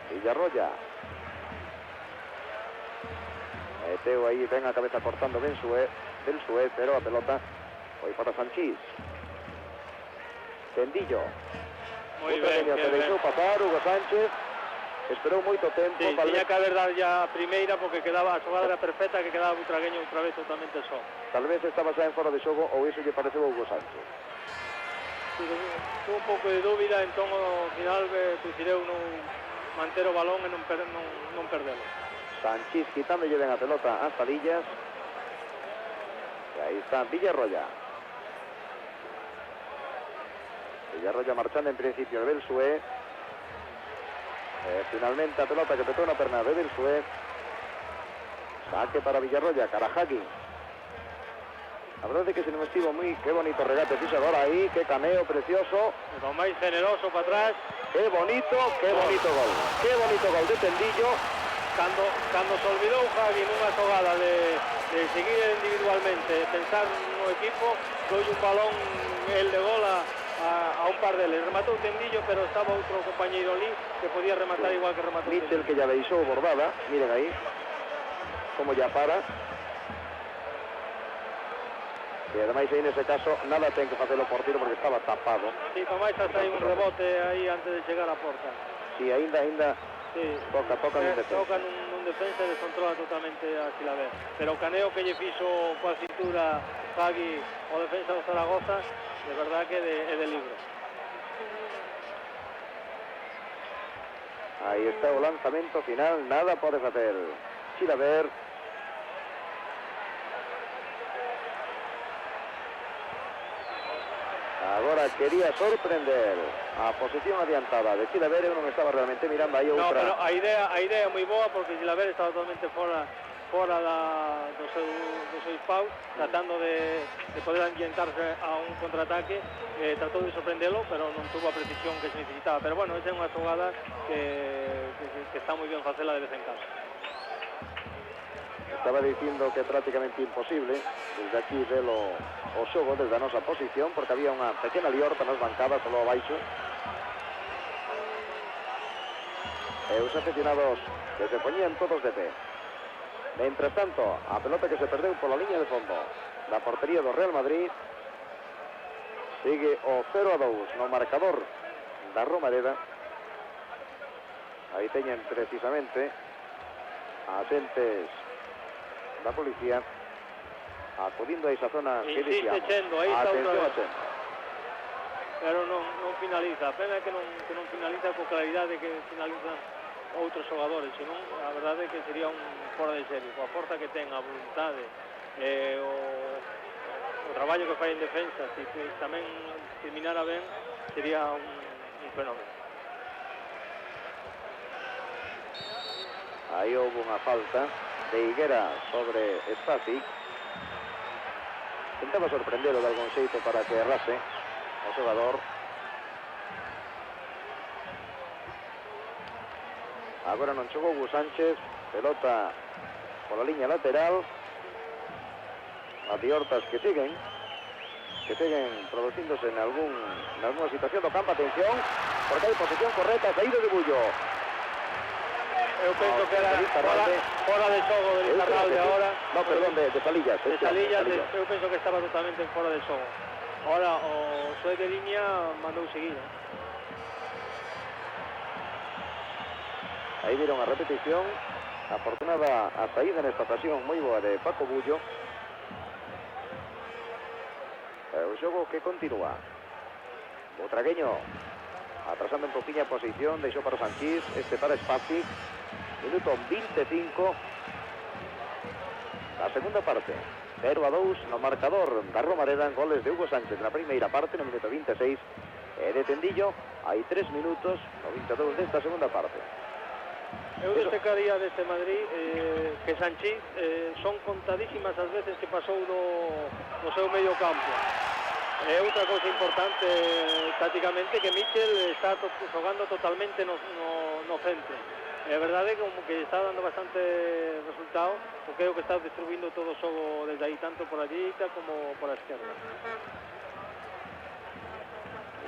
Villarroya. Meteu aí, ven a cabeza cortando Belsué, pero a pelota foi para Sanchís. Tendillo. Moi ben, se deixou pasar Hugo Sánchez, esperou moito tempo. Sí, tiña que haber dado ya a primeira porque quedaba a xogada era perfecta, que quedaba Butragueño outra vez totalmente só. Tal vez estaba xa en fora de xogo ou iso lle pareceu a Hugo Sánchez. Sí, tuvo un pouco de dúbida, entón ao final prefireu non manter o balón e non perdelo. Sanchís quitándolle ben a pelota a Salillas. E aí está Villarroya. Villarroya marchando en principio de Belsué. Finalmente a pelota que petó na perna de Belsué. Saque para Villarroya, Carajagi. La verdad es que se non estivo moi... Qué bonito regate fixo agora aí, qué cameo precioso. Lo máis generoso para atrás. Qué bonito gol. Qué bonito gol de Tendillo. Cando se olvidou Javi nunha xogada de seguir individualmente, pensar no equipo, doi un balón el de gol a un par deles. Rematou Tendillo, pero estaba outro compañeiro ali que podía rematar igual que rematou Michel, que ya deixou bordada, miren aí como ya para. E ademais aí nese caso nada ten que facelo por tiro porque estaba tapado. Sí, para máis hasta hai un rebote aí antes de chegar á porta. Si, aínda Sí, toca nun defensa. Toca nun defensa e descontrola totalmente a Chilaver. Pero o caneo que lle fixo coa cintura Fagui o defensa do Zaragoza, de verdad que é de libro. Aí está o lanzamento final, nada pode facer Chilaver. Agora quería sorprender a posición adiantada de Chilaver. Eu non estaba realmente mirando aí outra. No, pero a idea é moi boa porque Chilaver estaba totalmente fora do seu pau, tratando de poder ambientarse a un contraataque. Tratou de sorprendelo, pero non tuvo a precisión que se necesitaba. Pero bueno, esa é unha xogada que está moi ben facela de vez en cando. Estaba dicindo que é prácticamente imposible desde aquí velo o xogo desde a nosa posición, porque había unha pequena liorta nas bancadas solo abaixo. E os aficionados que se poñían todos de pé. Mientras tanto, a pelota que se perdeu pola liña de fondo da portería do Real Madrid. Sigue o 0-2 no marcador da Romareda. Aí teñen precisamente agentes da policía acudindo a esa zona que dixíamos. Aí está outra vez. Chendo. Pero non finaliza. A pena é que non finaliza con claridade que finalizan outros xogadores, senón a verdade é que sería un fora de serie. Coa forza que ten, a voluntade, o traballo que fai en defensa, se tamén terminara ben, sería un fenómeno. Aí houve unha falta de Higuera sobre Spasic. Tentaba sorprendelo de algún xeito para que errase o xogador. Agora non chegou Hugo Sánchez. Pelota pola liña lateral. As diortas que siguen producíndose en alguna situación do campo. Atención, porque hai posición correcta, saído de Bullo. Eu penso que era fora de xogo de Lizarralde agora. No, perdón, de Salillas. De Salillas, eu penso que estaba totalmente fora de xogo. Ahora o xuez de liña mandou seguir. Aí viron a repetición. Afortunada a saída nesta ocasión moi boa de Paco Bullo. O xogo que continúa. O tragueño atrasando un poquinho a posición, deixou para o Sanchís, este para Spasic. Minuto 25 da segunda parte. 0-2 no marcador da Romareda, goles de Hugo Sánchez na primeira parte no minuto 26 e de Tendillo. Hai 3 minutos no 22 desta segunda parte. Eu destacaría deste Madrid que Sanchís son contadísimas as veces que pasou no seu medio campo. Outra cousa importante tácticamente que Michel está jogando totalmente no centro. É verdade como que está dando bastante resultado, porque creo que está distribuindo todo o xogo desde aí, tanto por a direita como por a esquerda.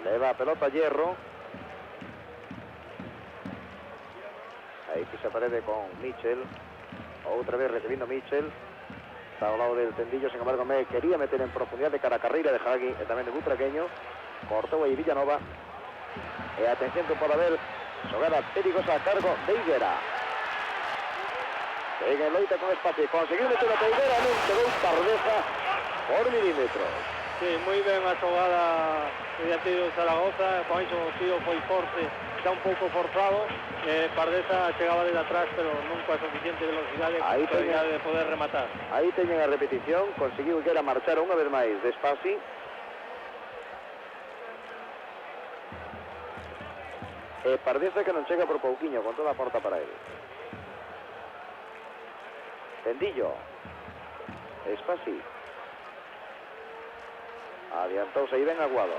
Leva a pelota Hierro. Aí que se aparece con Michel. Outra vez recibindo Michel. Está ao lado del Tendillo, sin embargo me quería meter en profundidad de cara a carreira de Hagi e tamén de Butragueño. Cortou aí Villanova. E atención que pode haber xogada perigosa a cargo de Higuera. Sigue en loita con Spasic. Conseguiu meter a Higuera, non chegou Pardeza por milímetros. Sí, moi ben a xogada mediante o Zaragoza. Con iso o tío foi forte, está un pouco forzado. Pardeza chegaba desde atrás, pero non coa suficiente velocidade de poder rematar. Aí teñen a repetición. Conseguiu Higuera marchar unha vez máis de Spasic. E Pardeza que non chega por pouquiño, con toda a porta para ele. Tendillo. Spasic. Adiantouse aí ben Aguado.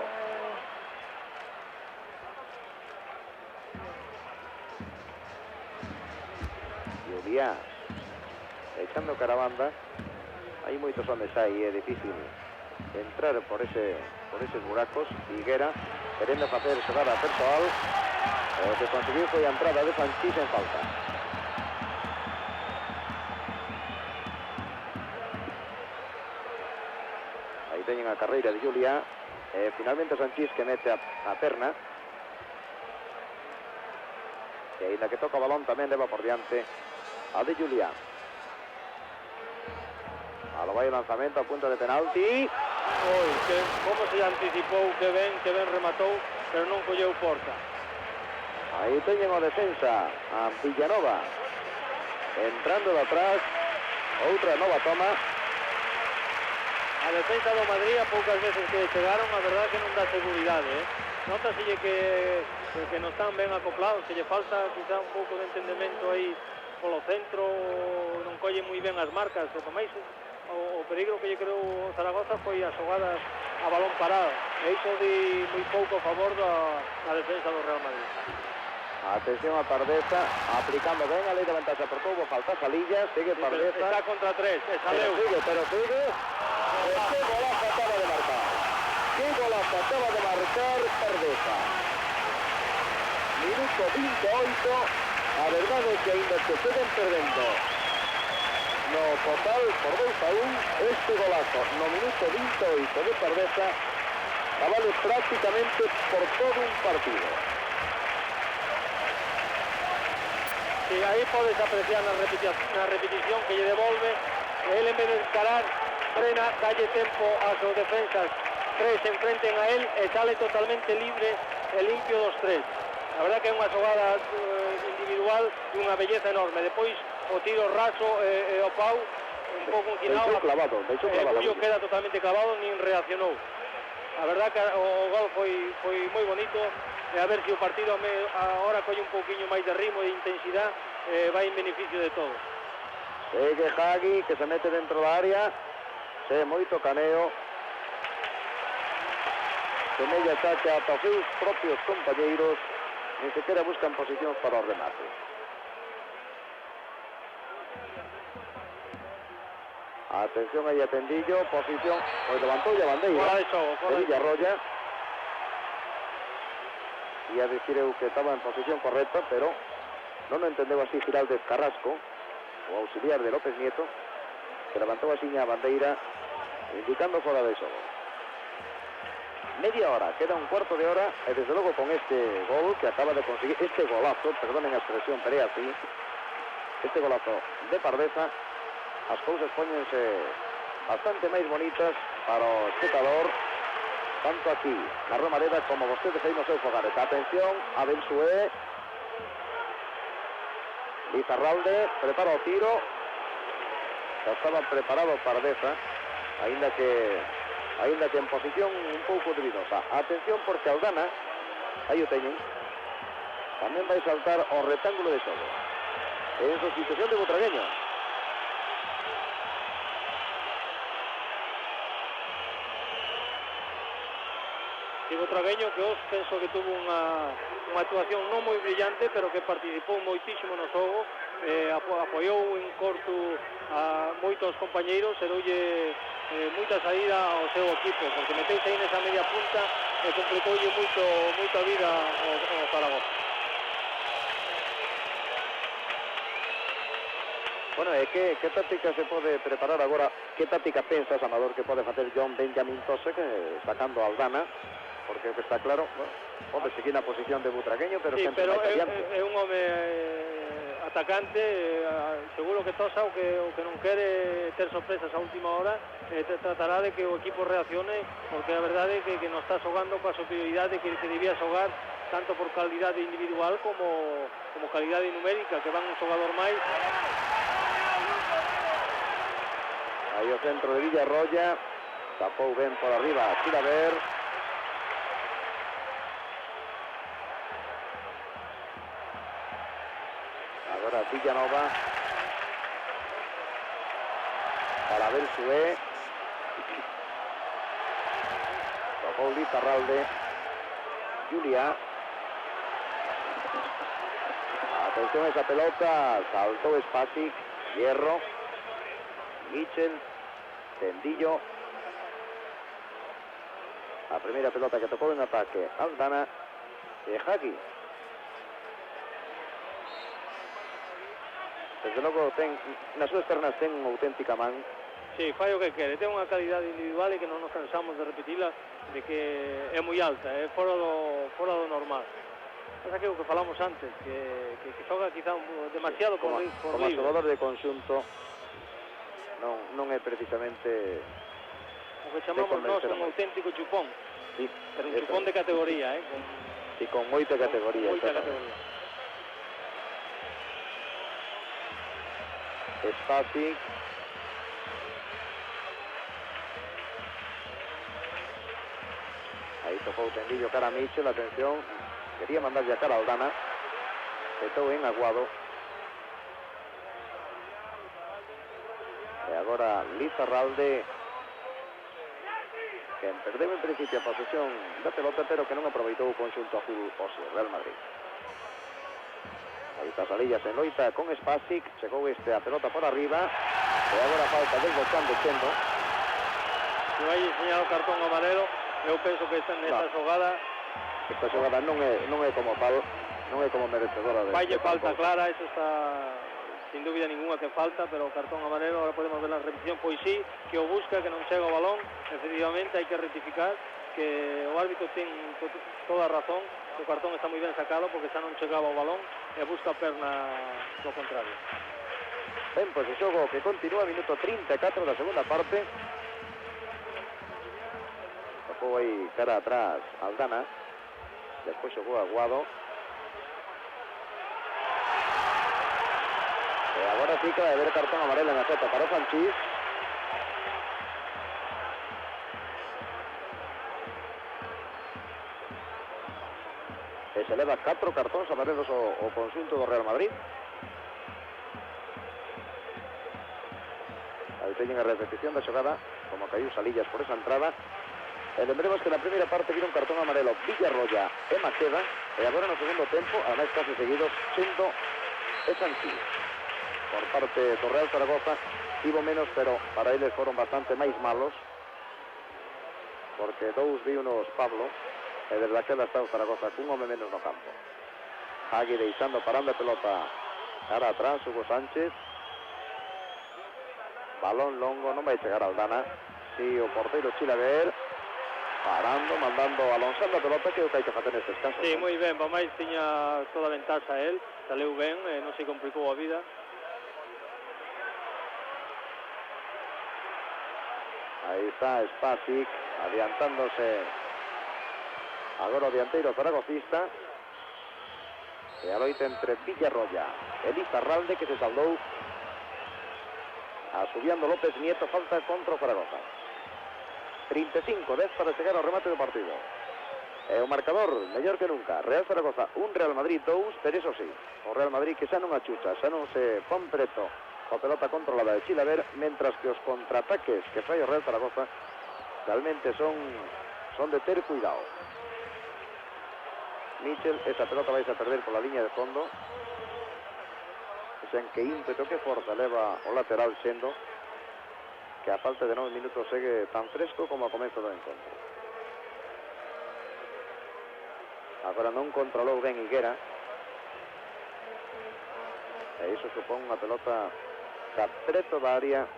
Lluvias. Echando caravanda. Hai moitos homes aí, é difícil entrar por eses buracos. Higuera querendo facer xogada persoal. O que conseguiu foi a entrada de Sanchís en falta. Aí teñen a carreira de Juliá. Finalmente Sanchís que mete a perna. E ainda que toca o balón tamén leva por diante a de Juliá. A lo vai o lanzamento a punto de penalti. Oi, que como se anticipou, que ben rematou, pero non colleu porta. Aí teñen o defensa a Villanova entrando de atrás, outra nova toma. A defensa do Madrid a poucas veces que chegaron, a verdade que non dá seguridade, Nótaselle que non están ben acoplados, que lle falta quizá un pouco de entendemento aí polo centro, non colle moi ben as marcas, e tomáis o peligro que lle creou Zaragoza foi as xogadas a balón parado, e iso di moi pouco a favor da defensa do Real Madrid. Atención a Pardeza, aplicando ben a lei de ventaxa por todo, falta Salilla, sigue Pardeza. Está contra 3, saleu. Pero sigue. ¡Qué golazo acaba de marcar! ¡Qué golazo acaba de marcar Pardeza! Minuto 28, a verdade é que ainda se seguen perdendo no total por 2-1, este golazo no minuto 28 de Pardeza vale prácticamente por todo un partido. Sí, aí podes apreciar na repetición que lle devolve, ele en vez de encarar, frena, dalle tempo a seus defensas, tres se enfrenten a él e sale totalmente libre e limpio dos tres. A verdad que é unha xogada individual de unha belleza enorme. Depois o tiro raso e o pau un pouco inclinado. Deixou clavado. Julio queda totalmente clavado, nin reaccionou. A verdad que o gol foi moi bonito, e a ver se o partido agora colle un pouquiño máis de ritmo e de intensidade, vai en beneficio de todos. Segue Hagi, que se mete dentro da área, moito caneo, semella xa que ata os seus propios compañeiros ni sequera buscan posicións para o remate. Atención aí a Tendillo, posición, pois levantou a bandeira de Villarroya. Ia dicir eu que estaba en posición correcta, pero non o entendeu así Giraldez Carrasco, o auxiliar de López Nieto, que levantou así a bandeira indicando fora de xogo. Media hora, queda un cuarto de hora, e desde logo con este gol que acaba de conseguir, este golazo, perdonen a expresión, pero é así, este golazo de Pardeza, as cousas póñense bastante máis bonitas para o espectador, tanto aquí na Romareda como vostedes aí no seu fogares. Atención a Bensué, Lizarralde prepara o tiro, xa estaba preparado Pardeza, aínda que en posición un pouco dubidosa. Atención porque Aldana, aí o teñen, tamén vai saltar o rectángulo de xogo en sustitución de Butragueño. Butragueño, que os penso que tuvo unha actuación non moi brillante, pero que participou moitísimo no xogo, apoiou en corto a moitos compañeiros e doulle moita saída ao seu equipo, porque meteuse aí nesa media punta e completoulle moita vida ao Zaragoza. Bueno, e que táctica se pode preparar agora? Que táctica pensas, Amador, que pode facer John Benjamin Tose, que sacando a Aldana? Porque o que está claro, bueno, pode seguir na posición de Butragueño, pero sí, sempre máis adiante. É un home atacante, seguro que Tosa o que non quere ter sorpresas a última hora, tratará de que o equipo reaccione, porque a verdade é que non está xogando coa superioridade que debía xogar, tanto por calidade individual como calidade numérica, que van un xogador máis. Aí o centro de Villarroya, tapou ben por arriba, tira a ver. Agora Villanova para Bensué, tocou Lizarralde, Juliá. Atención a esa pelota, saltó Spasic, Hierro, Michel, Tendillo. A primeira pelota que tocou en ataque Aldana e Hagi. Desde logo nas súas pernas ten unha auténtica man Sí, fai o que quere, ten unha calidade individual e que non nos cansamos de repetirla, de que é moi alta, é fora do normal. Pasa que o que falamos antes, que xoga quizá demasiado por como libre. xogador de conxunto non é precisamente O que chamamos nós un auténtico chupón. Sí, pero un chupón de categoría, con moita categoría. Moita categoría. Spasic. Aí tocou o tendillo cara a Michel, atención, quería mandar ya cara a Aldana, petou en aguado. E agora Lizarralde, que perdeu en principio a posesión da pelota, pero que non aproveitou o conxunto azul o Real Madrid. Aí está Salillas en loita con Spasic, chegou a pelota por arriba, e agora falta desbocando Chendo. Se vai enseñar o cartón amarelo, eu penso que nesta xogada... Esta xogada non é como tal, non é como merecedora de... Valle falta clara, eso está sin dúbida ninguna que falta, pero o cartón amarelo, ahora podemos ver la repetición, pois sí, que o busca, que non chega o balón, efectivamente hai que rectificar, que o árbitro ten toda a razón, o cartón está moi ben sacado, porque xa non chegaba o balón, e busca a perna do contrario. Ben, pois o xogo que continúa, minuto 34 da segunda parte. Tocou aí cara atrás Aldana, despois xogou Aguado. E agora sí que vai haber cartón amarelo en efecto para o Sanchís. E se leva 4 cartóns amarelos o conxunto do Real Madrid. Aí teñen a repetición da xogada, como caiu Salillas por esa entrada. E lembremos que na primeira parte vira un cartón amarelo Villarroya e Maqueda, e agora no segundo tempo, ademais case seguidos, Chendo e Sanchís. Por parte do Real Zaragoza, tivo menos, pero para eles foron bastante máis malos, porque dous vi unos Pablo, e desde aquela está o Zaragoza cun home menos no campo. Hagi deixando, parando a pelota cara atrás, Hugo Sánchez. Balón longo, non vai chegar Aldana. Si o porteiro Chilaver, parando, mandando, alonzando a pelota, que é o que hai que facer nestes casos. Sí, moi ben, para máis tiña toda a ventaxa el, saleu ben, non se complicou a vida. Aí está Spasic, adiantándose agora o dianteiro zaragocista. E a loita entre Villarroya e Lizarralde, que se saldou asubiando López Nieto, falta contra o Zaragoza. 35-10 para chegar ao remate do partido. E o marcador, mellor que nunca, Real Zaragoza 1, Real Madrid 2, pero iso sí, o Real Madrid que xa non achucha, xa non se pon preto a pelota controlada de Chilaver, mentras que os contraataques que fai o Real Zaragoza realmente son de ter cuidado. Michel, esa pelota vais a perder pola liña de fondo. En que ímpeto, que forza leva o lateral Chendo, que a falta de 9 minutos segue tan fresco como a comezo do encontro. Agora non controlou ben Higuera, e iso supón unha pelota da preto da área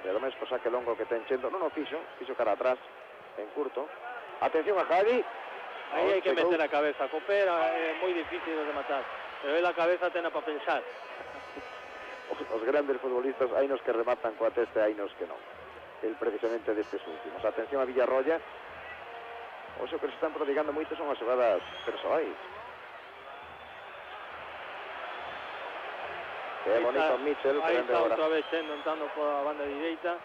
de Domesco, saque longo que ten Chendo. Non o fixo cara atrás en curto. Atención a Javi. Aí hai que meter a cabeza, Copera é moi difícil de matar, pero él a cabeza tena para pensar. Os grandes futbolistas hai nos que rematan coa testa e hai nos que non. El precisamente destes últimos. Atención a Villarroya. O que se están prodigando moito son as xogadas persoais. É bonito Michel, que vende agora. Outra vez Chendo entrando por a banda direita.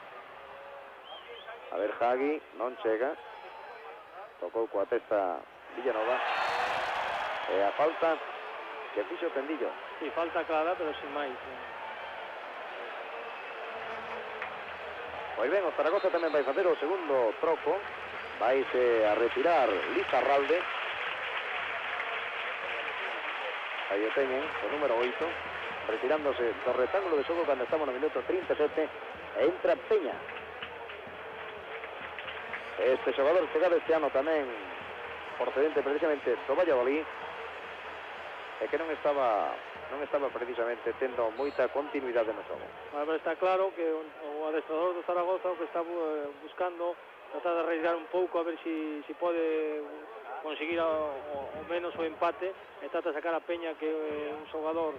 A ver, Hagi non chega. Tocou coa testa Villanova. E a falta que fixo Tendillo. Sí, falta clara, pero sin máis. Pois ben, o Zaragoza tamén vai facer o segundo troco. Vaise a retirar Lizarralde. Aí o teñen, o número 8, retirándose do rectángulo de xogo cando estamos no minuto 37, e entra Peña. Este xogador chegado este ano tamén procedente precisamente do Valladolid. e que non estaba precisamente tendo moita continuidade no xogo. Agora está claro que o adestrador do Zaragoza o que está buscando tratar de arriesgar un pouco a ver si pode conseguir o menos o empate e trata de sacar a Peña, que é un xogador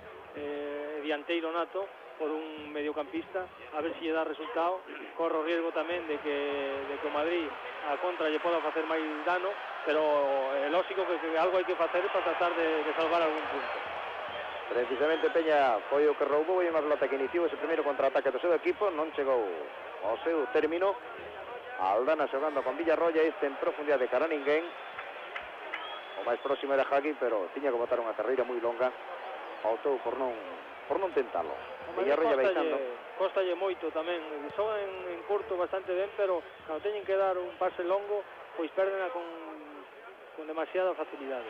dianteiro nato, por un mediocampista, a ver si lle dá resultado. Corre o riesgo tamén de que o Madrid a contra lle poda facer máis dano, pero é lógico que algo hai que facer para tratar de salvar algún punto. Precisamente Peña foi o que roubou e unha pelota que iniciou ese primeiro contraataque do seu equipo, non chegou ao seu término. Aldana xogando con Villarroya, en profundidade de cara a ninguén. O máis próximo era Hagi, pero tiña que botar unha carreira moi longa, optou por non tentalo. Villarroya baixando. Costalle moito tamén, xoga en curto bastante ben, pero cando teñen que dar un pase longo, pois perdena con demasiada facilidade.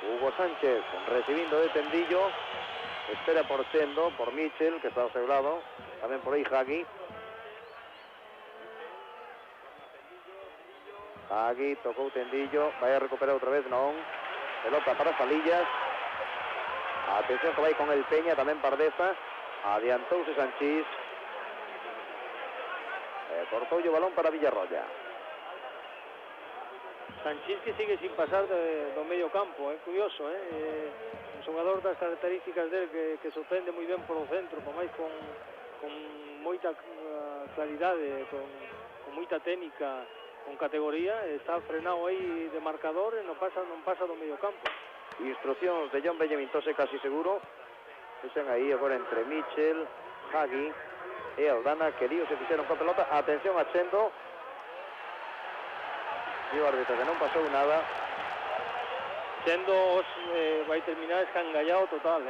Hugo Sánchez recibindo de tendillo, espera por Chendo, por Michel, que está ao seu lado, tamén por aí Hagi. Hagi tocou tendillo, vai a recuperar outra vez, non. Pelota para Salillas. Atención que vai con el Peña, tamén Pardeza. Adiantouse Sanchís. Cortou o balón para Villarroya. Sanchís que sigue sin pasar do medio campo, é curioso, un xogador das características dele que sorprende moi ben por o centro, por máis con moita claridade, con moita técnica, con categoría, está frenado aí de marcador e non pasa do medio campo. Instruccións de John Benjamin Tose, casi seguro. Están aí agora entre Michel, Hagi e Aldana, que lío se fixeron con pelota. Atención a Chendo. E o árbitro que non pasou nada. Chendo vai terminar escangallado total,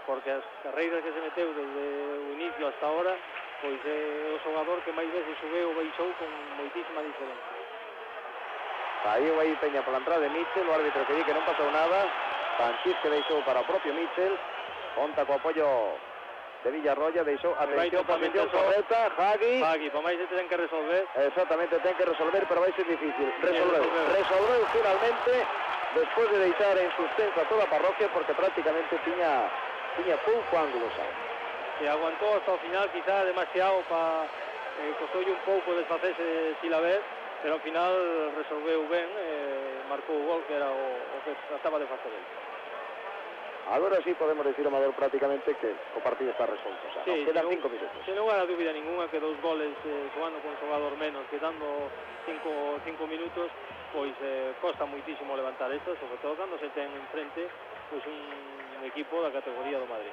porque as carreiras que se meteu desde o inicio hasta ahora, pois é o xogador que máis veces subeu ou baixou con moitísima diferencia. Saiu aí Peña pola entrada de Michel, o árbitro que di que non pasou nada. Sanchís que deixou para o propio Michel. Conta co apoio de Villarroya, deixou, atención, posición correcta, Hagi, para máis se ten que resolver. Exactamente, ten que resolver, pero vai ser difícil. Resolveu finalmente, despois de deixar en suspensa toda a parroquia, porque prácticamente tiña pouco ángulo, sabe? Se aguantou hasta o final, quizá demasiado, costoulle un pouco desfacerse de Silaver, pero ao final resolveu ben, marcou o gol, que era o que trataba de facer ele. Agora sí podemos decir, Amador, prácticamente que o partido está resolto, o sea, sí, quedan 5 minutos. Sen lugar a dúbida ninguna que 2 goles xogando con xogador menos, quedando 5 minutos, pois costa moitísimo levantar esto, sobre todo cando se ten enfrente pois un equipo da categoría do Madrid.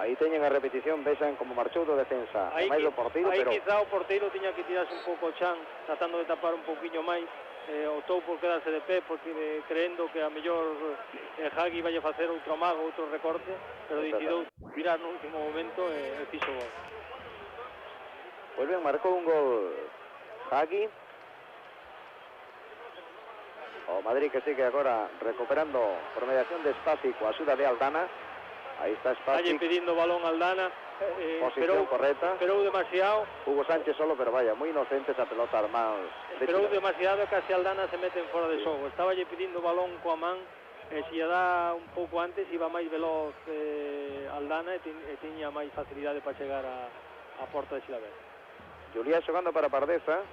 Aí teñen a repetición, vexan como marchou do defensa, máis do porteiro, pero... Aí quizá o porteiro tiña que tirarse un pouco o chan, tratando de tapar un pouquiño máis, optou por quedarse de pé, porque creendo que a mellor Hagi vai a facer outro amago, outro recorte, pero decidiu virar no último momento e fixo o gol. Pois ben, marcou un gol Hagi. O Madrid que sigue agora recuperando por mediación de Spasic coa axuda de Aldana. Aí está Spasic. Valle pedindo balón Aldana, posición correcta. Esperou demasiado. Hugo Sánchez solo, pero vaya, moi inocente esa pelota armada. Esperou demasiado e casi Aldana se mete en fora de xogo. Estaba lle pedindo balón coa man, e se lle dá un pouco antes iba máis veloz Aldana e tiña máis facilidade para chegar a porta de Silaver. Julián xogando para Pardeza.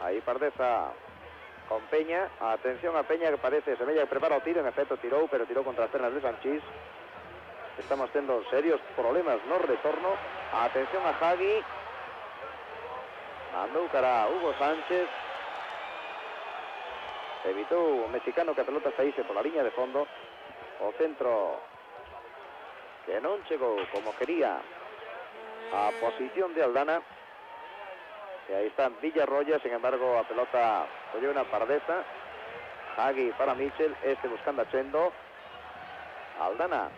Aí Pardeza con Peña. Atención a Peña, que parece semella que prepara o tiro. En efecto tirou, pero tirou contra as pernas de Sanchís. Estamos tendo serios problemas no retorno. Atención a Hagi. Mandou cara a Hugo Sánchez. Evitou o mexicano que a pelota saíse pola liña de fondo. O centro que non chegou como quería a posición de Aldana. E aí está Villarroya, sin embargo a pelota colle unha Pardeza. Hagi para Michel, buscando a Chendo. Aldana.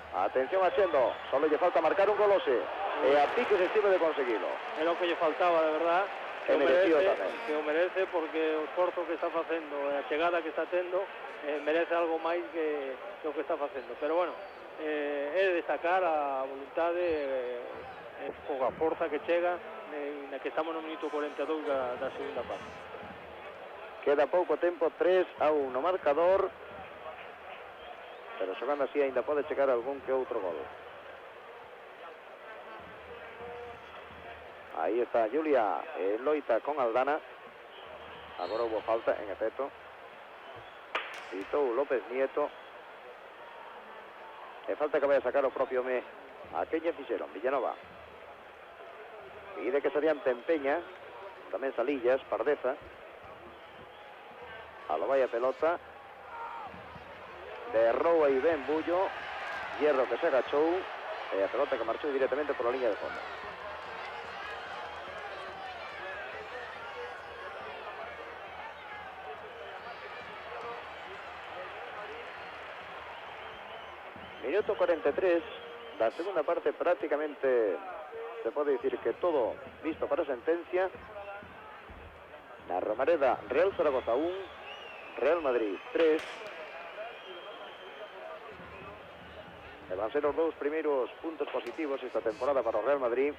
Atención a Chendo, solo lle falta marcar un golose. E a pique se estive de conseguilo. É o que lle faltaba, de verdad. Que o merece porque o esforzo que está facendo e a chegada que está tendo merece algo máis que o que está facendo. Pero bueno, é de destacar a voluntade a forza que chega na que estamos no minuto 42 da segunda parte. queda pouco tempo, 3-1 no marcador, pero xogando así ainda pode chegar algún que outro gol. Aí está Julia en loita con Aldana. Agora hubo falta, en efecto. Pitou López Nieto. E falta que vai a sacar o propio me. A queña fixeron, Villanova. Pide que se adiante Peña. Tamén Salillas, Pardeza. A lo vai a pelota. Derrou aí ben Bullo. Hierro que se agachou. E a pelota que marchou directamente por a liña de fondo. Minuto 43 da segunda parte, prácticamente se pode dicir que todo listo para sentencia. Na Romareda, Real Zaragoza 1, Real Madrid 3. E van ser os dous primeiros puntos positivos esta temporada para o Real Madrid,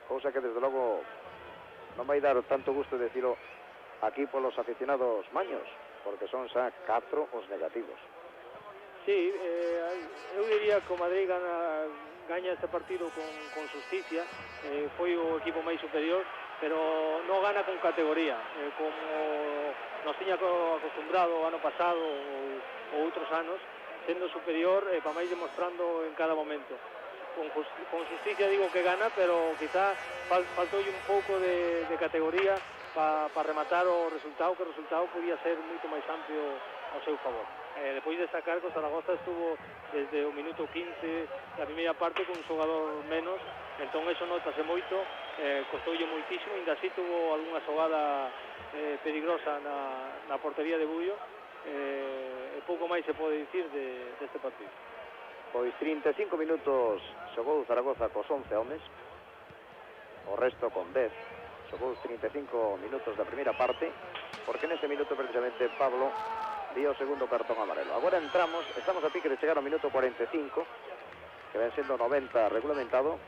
cousa que desde logo non vai dar tanto gusto decirlo aquí polos aficionados maños, porque son xa 4 os negativos. Sí, eu diría que o Madrid gaña este partido con justicia. Foi o equipo máis superior, pero non gana con categoría, como nos tiña acostumbrado o ano pasado ou outros anos, sendo superior, para máis demostrando en cada momento. Con justicia digo que gana, pero quizá faltoulle un pouco de categoría para rematar o resultado, que o resultado podía ser moito máis amplio ao seu favor. Depois de destacar que o Zaragoza estuvo desde o minuto 15 da primeira parte con un xogador menos, entón eso notase moito, costoulle moitísimo, ainda así tuvo algunha xogada peligrosa na portería de Bullo, e pouco máis se pode dicir deste partido. Pois 35 minutos xogou Zaragoza cos 11 homes, o resto con 10. Xogou os 35 minutos da primeira parte, porque nese minuto precisamente Pablo dio o segundo cartón amarelo. Agora estamos a pique de chegar ao minuto 45, que ven sendo 90 regulamentado.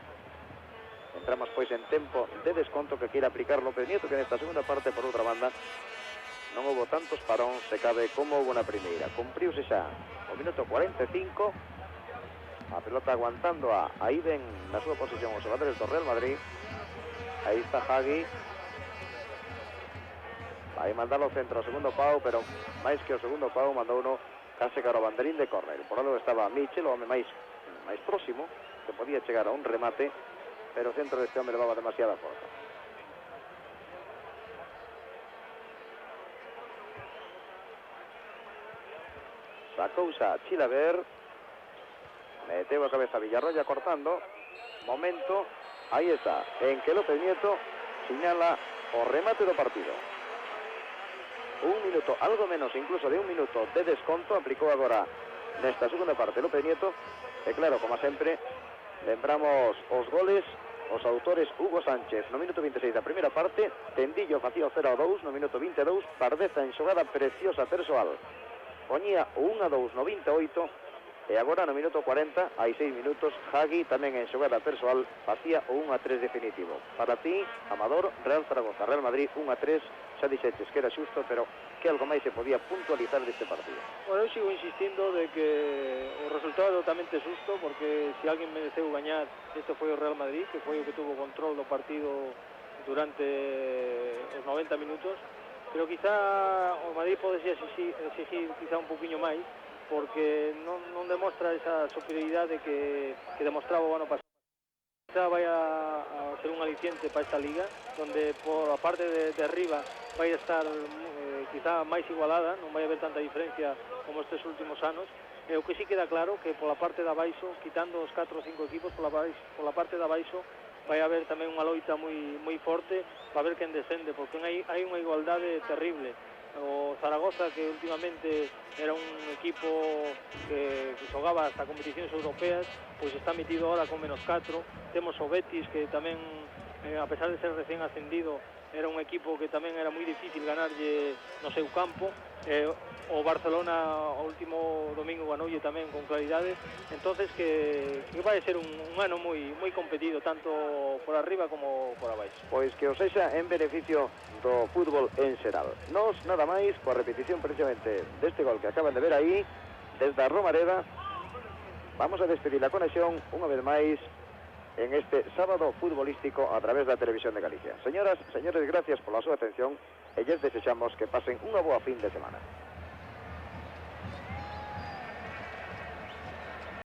Entramos pois en tempo de desconto que quiere aplicar López Nieto, que nesta segunda parte, por outra banda, non houve tantos paróns, se cabe, como houve na primeira. Cumpriuse xa o minuto 45, a pelota aguantando aí ven na súa posición os xogadores do Real Madrid. Aí está Hagi. Vai mandar o centro ao segundo pau, pero máis que o segundo pau mandou uno case cara ao banderín de córner. Por algo estaba Michel, o home máis próximo, que podía chegar a un remate, pero o centro deste home levaba demasiada forza. Sacouse a Chilaver, meteu a cabeza Villarroya cortando. Momento, aí está, en que López Nieto señala o remate do partido. Un minuto, algo menos incluso de un minuto de desconto aplicou agora nesta segunda parte López Nieto. E claro, como sempre, lembramos os goles, os autores: Hugo Sánchez no minuto 26 da primeira parte, Tendillo facía o 0-2 no minuto 22, Pardeza en xogada preciosa persoal poñía o 1-2 no 28, e agora no minuto 40, hai 6 minutos, Hagi tamén en xogada persoal facía o 1-3 definitivo. Para ti, Amador, Real Zaragoza, Real Madrid 1-3, xa dixeches que era xusto, pero que algo máis se podía puntualizar deste partido? Bueno, eu sigo insistindo de que o resultado é totalmente xusto, porque se alguén mereceu gañar, este foi o Real Madrid, que foi o que tuvo control do partido durante os 90 minutos, pero quizá o Madrid pode exigir quizá un poquinho máis, porque non demostra esa superioridade que demostraba o ano pasado. Quizá vai a ser un aliciente para esta liga, donde por a parte de arriba vai a estar quizá máis igualada, non vai haber tanta diferencia como estes últimos anos. O que sí queda claro que pola parte de abaixo, quitando os 4 ou 5 equipos, pola parte de abaixo vai haber tamén unha loita moi forte para ver quen descende, porque hai unha igualdade terrible. O Zaragoza, que últimamente era un equipo que xogaba hasta competicións europeas, pois está metido ahora con -4. Temos o Betis, que tamén, a pesar de ser recién ascendido, era un equipo que tamén era moi difícil ganarlle no seu campo. O Barcelona o último domingo ganoulle tamén con claridade, entonces que vai ser un ano moi competido, tanto por arriba como por abaixo. Pois que o sexa en beneficio do fútbol en xeral. Nos, nada máis, coa repetición precisamente deste gol que acaban de ver aí, desde a Romareda, vamos a despedir a conexión unha vez máis en este sábado futbolístico a través da Televisión de Galicia. Señoras, señores, gracias pola súa atención e lles desexamos que pasen unha boa fin de semana.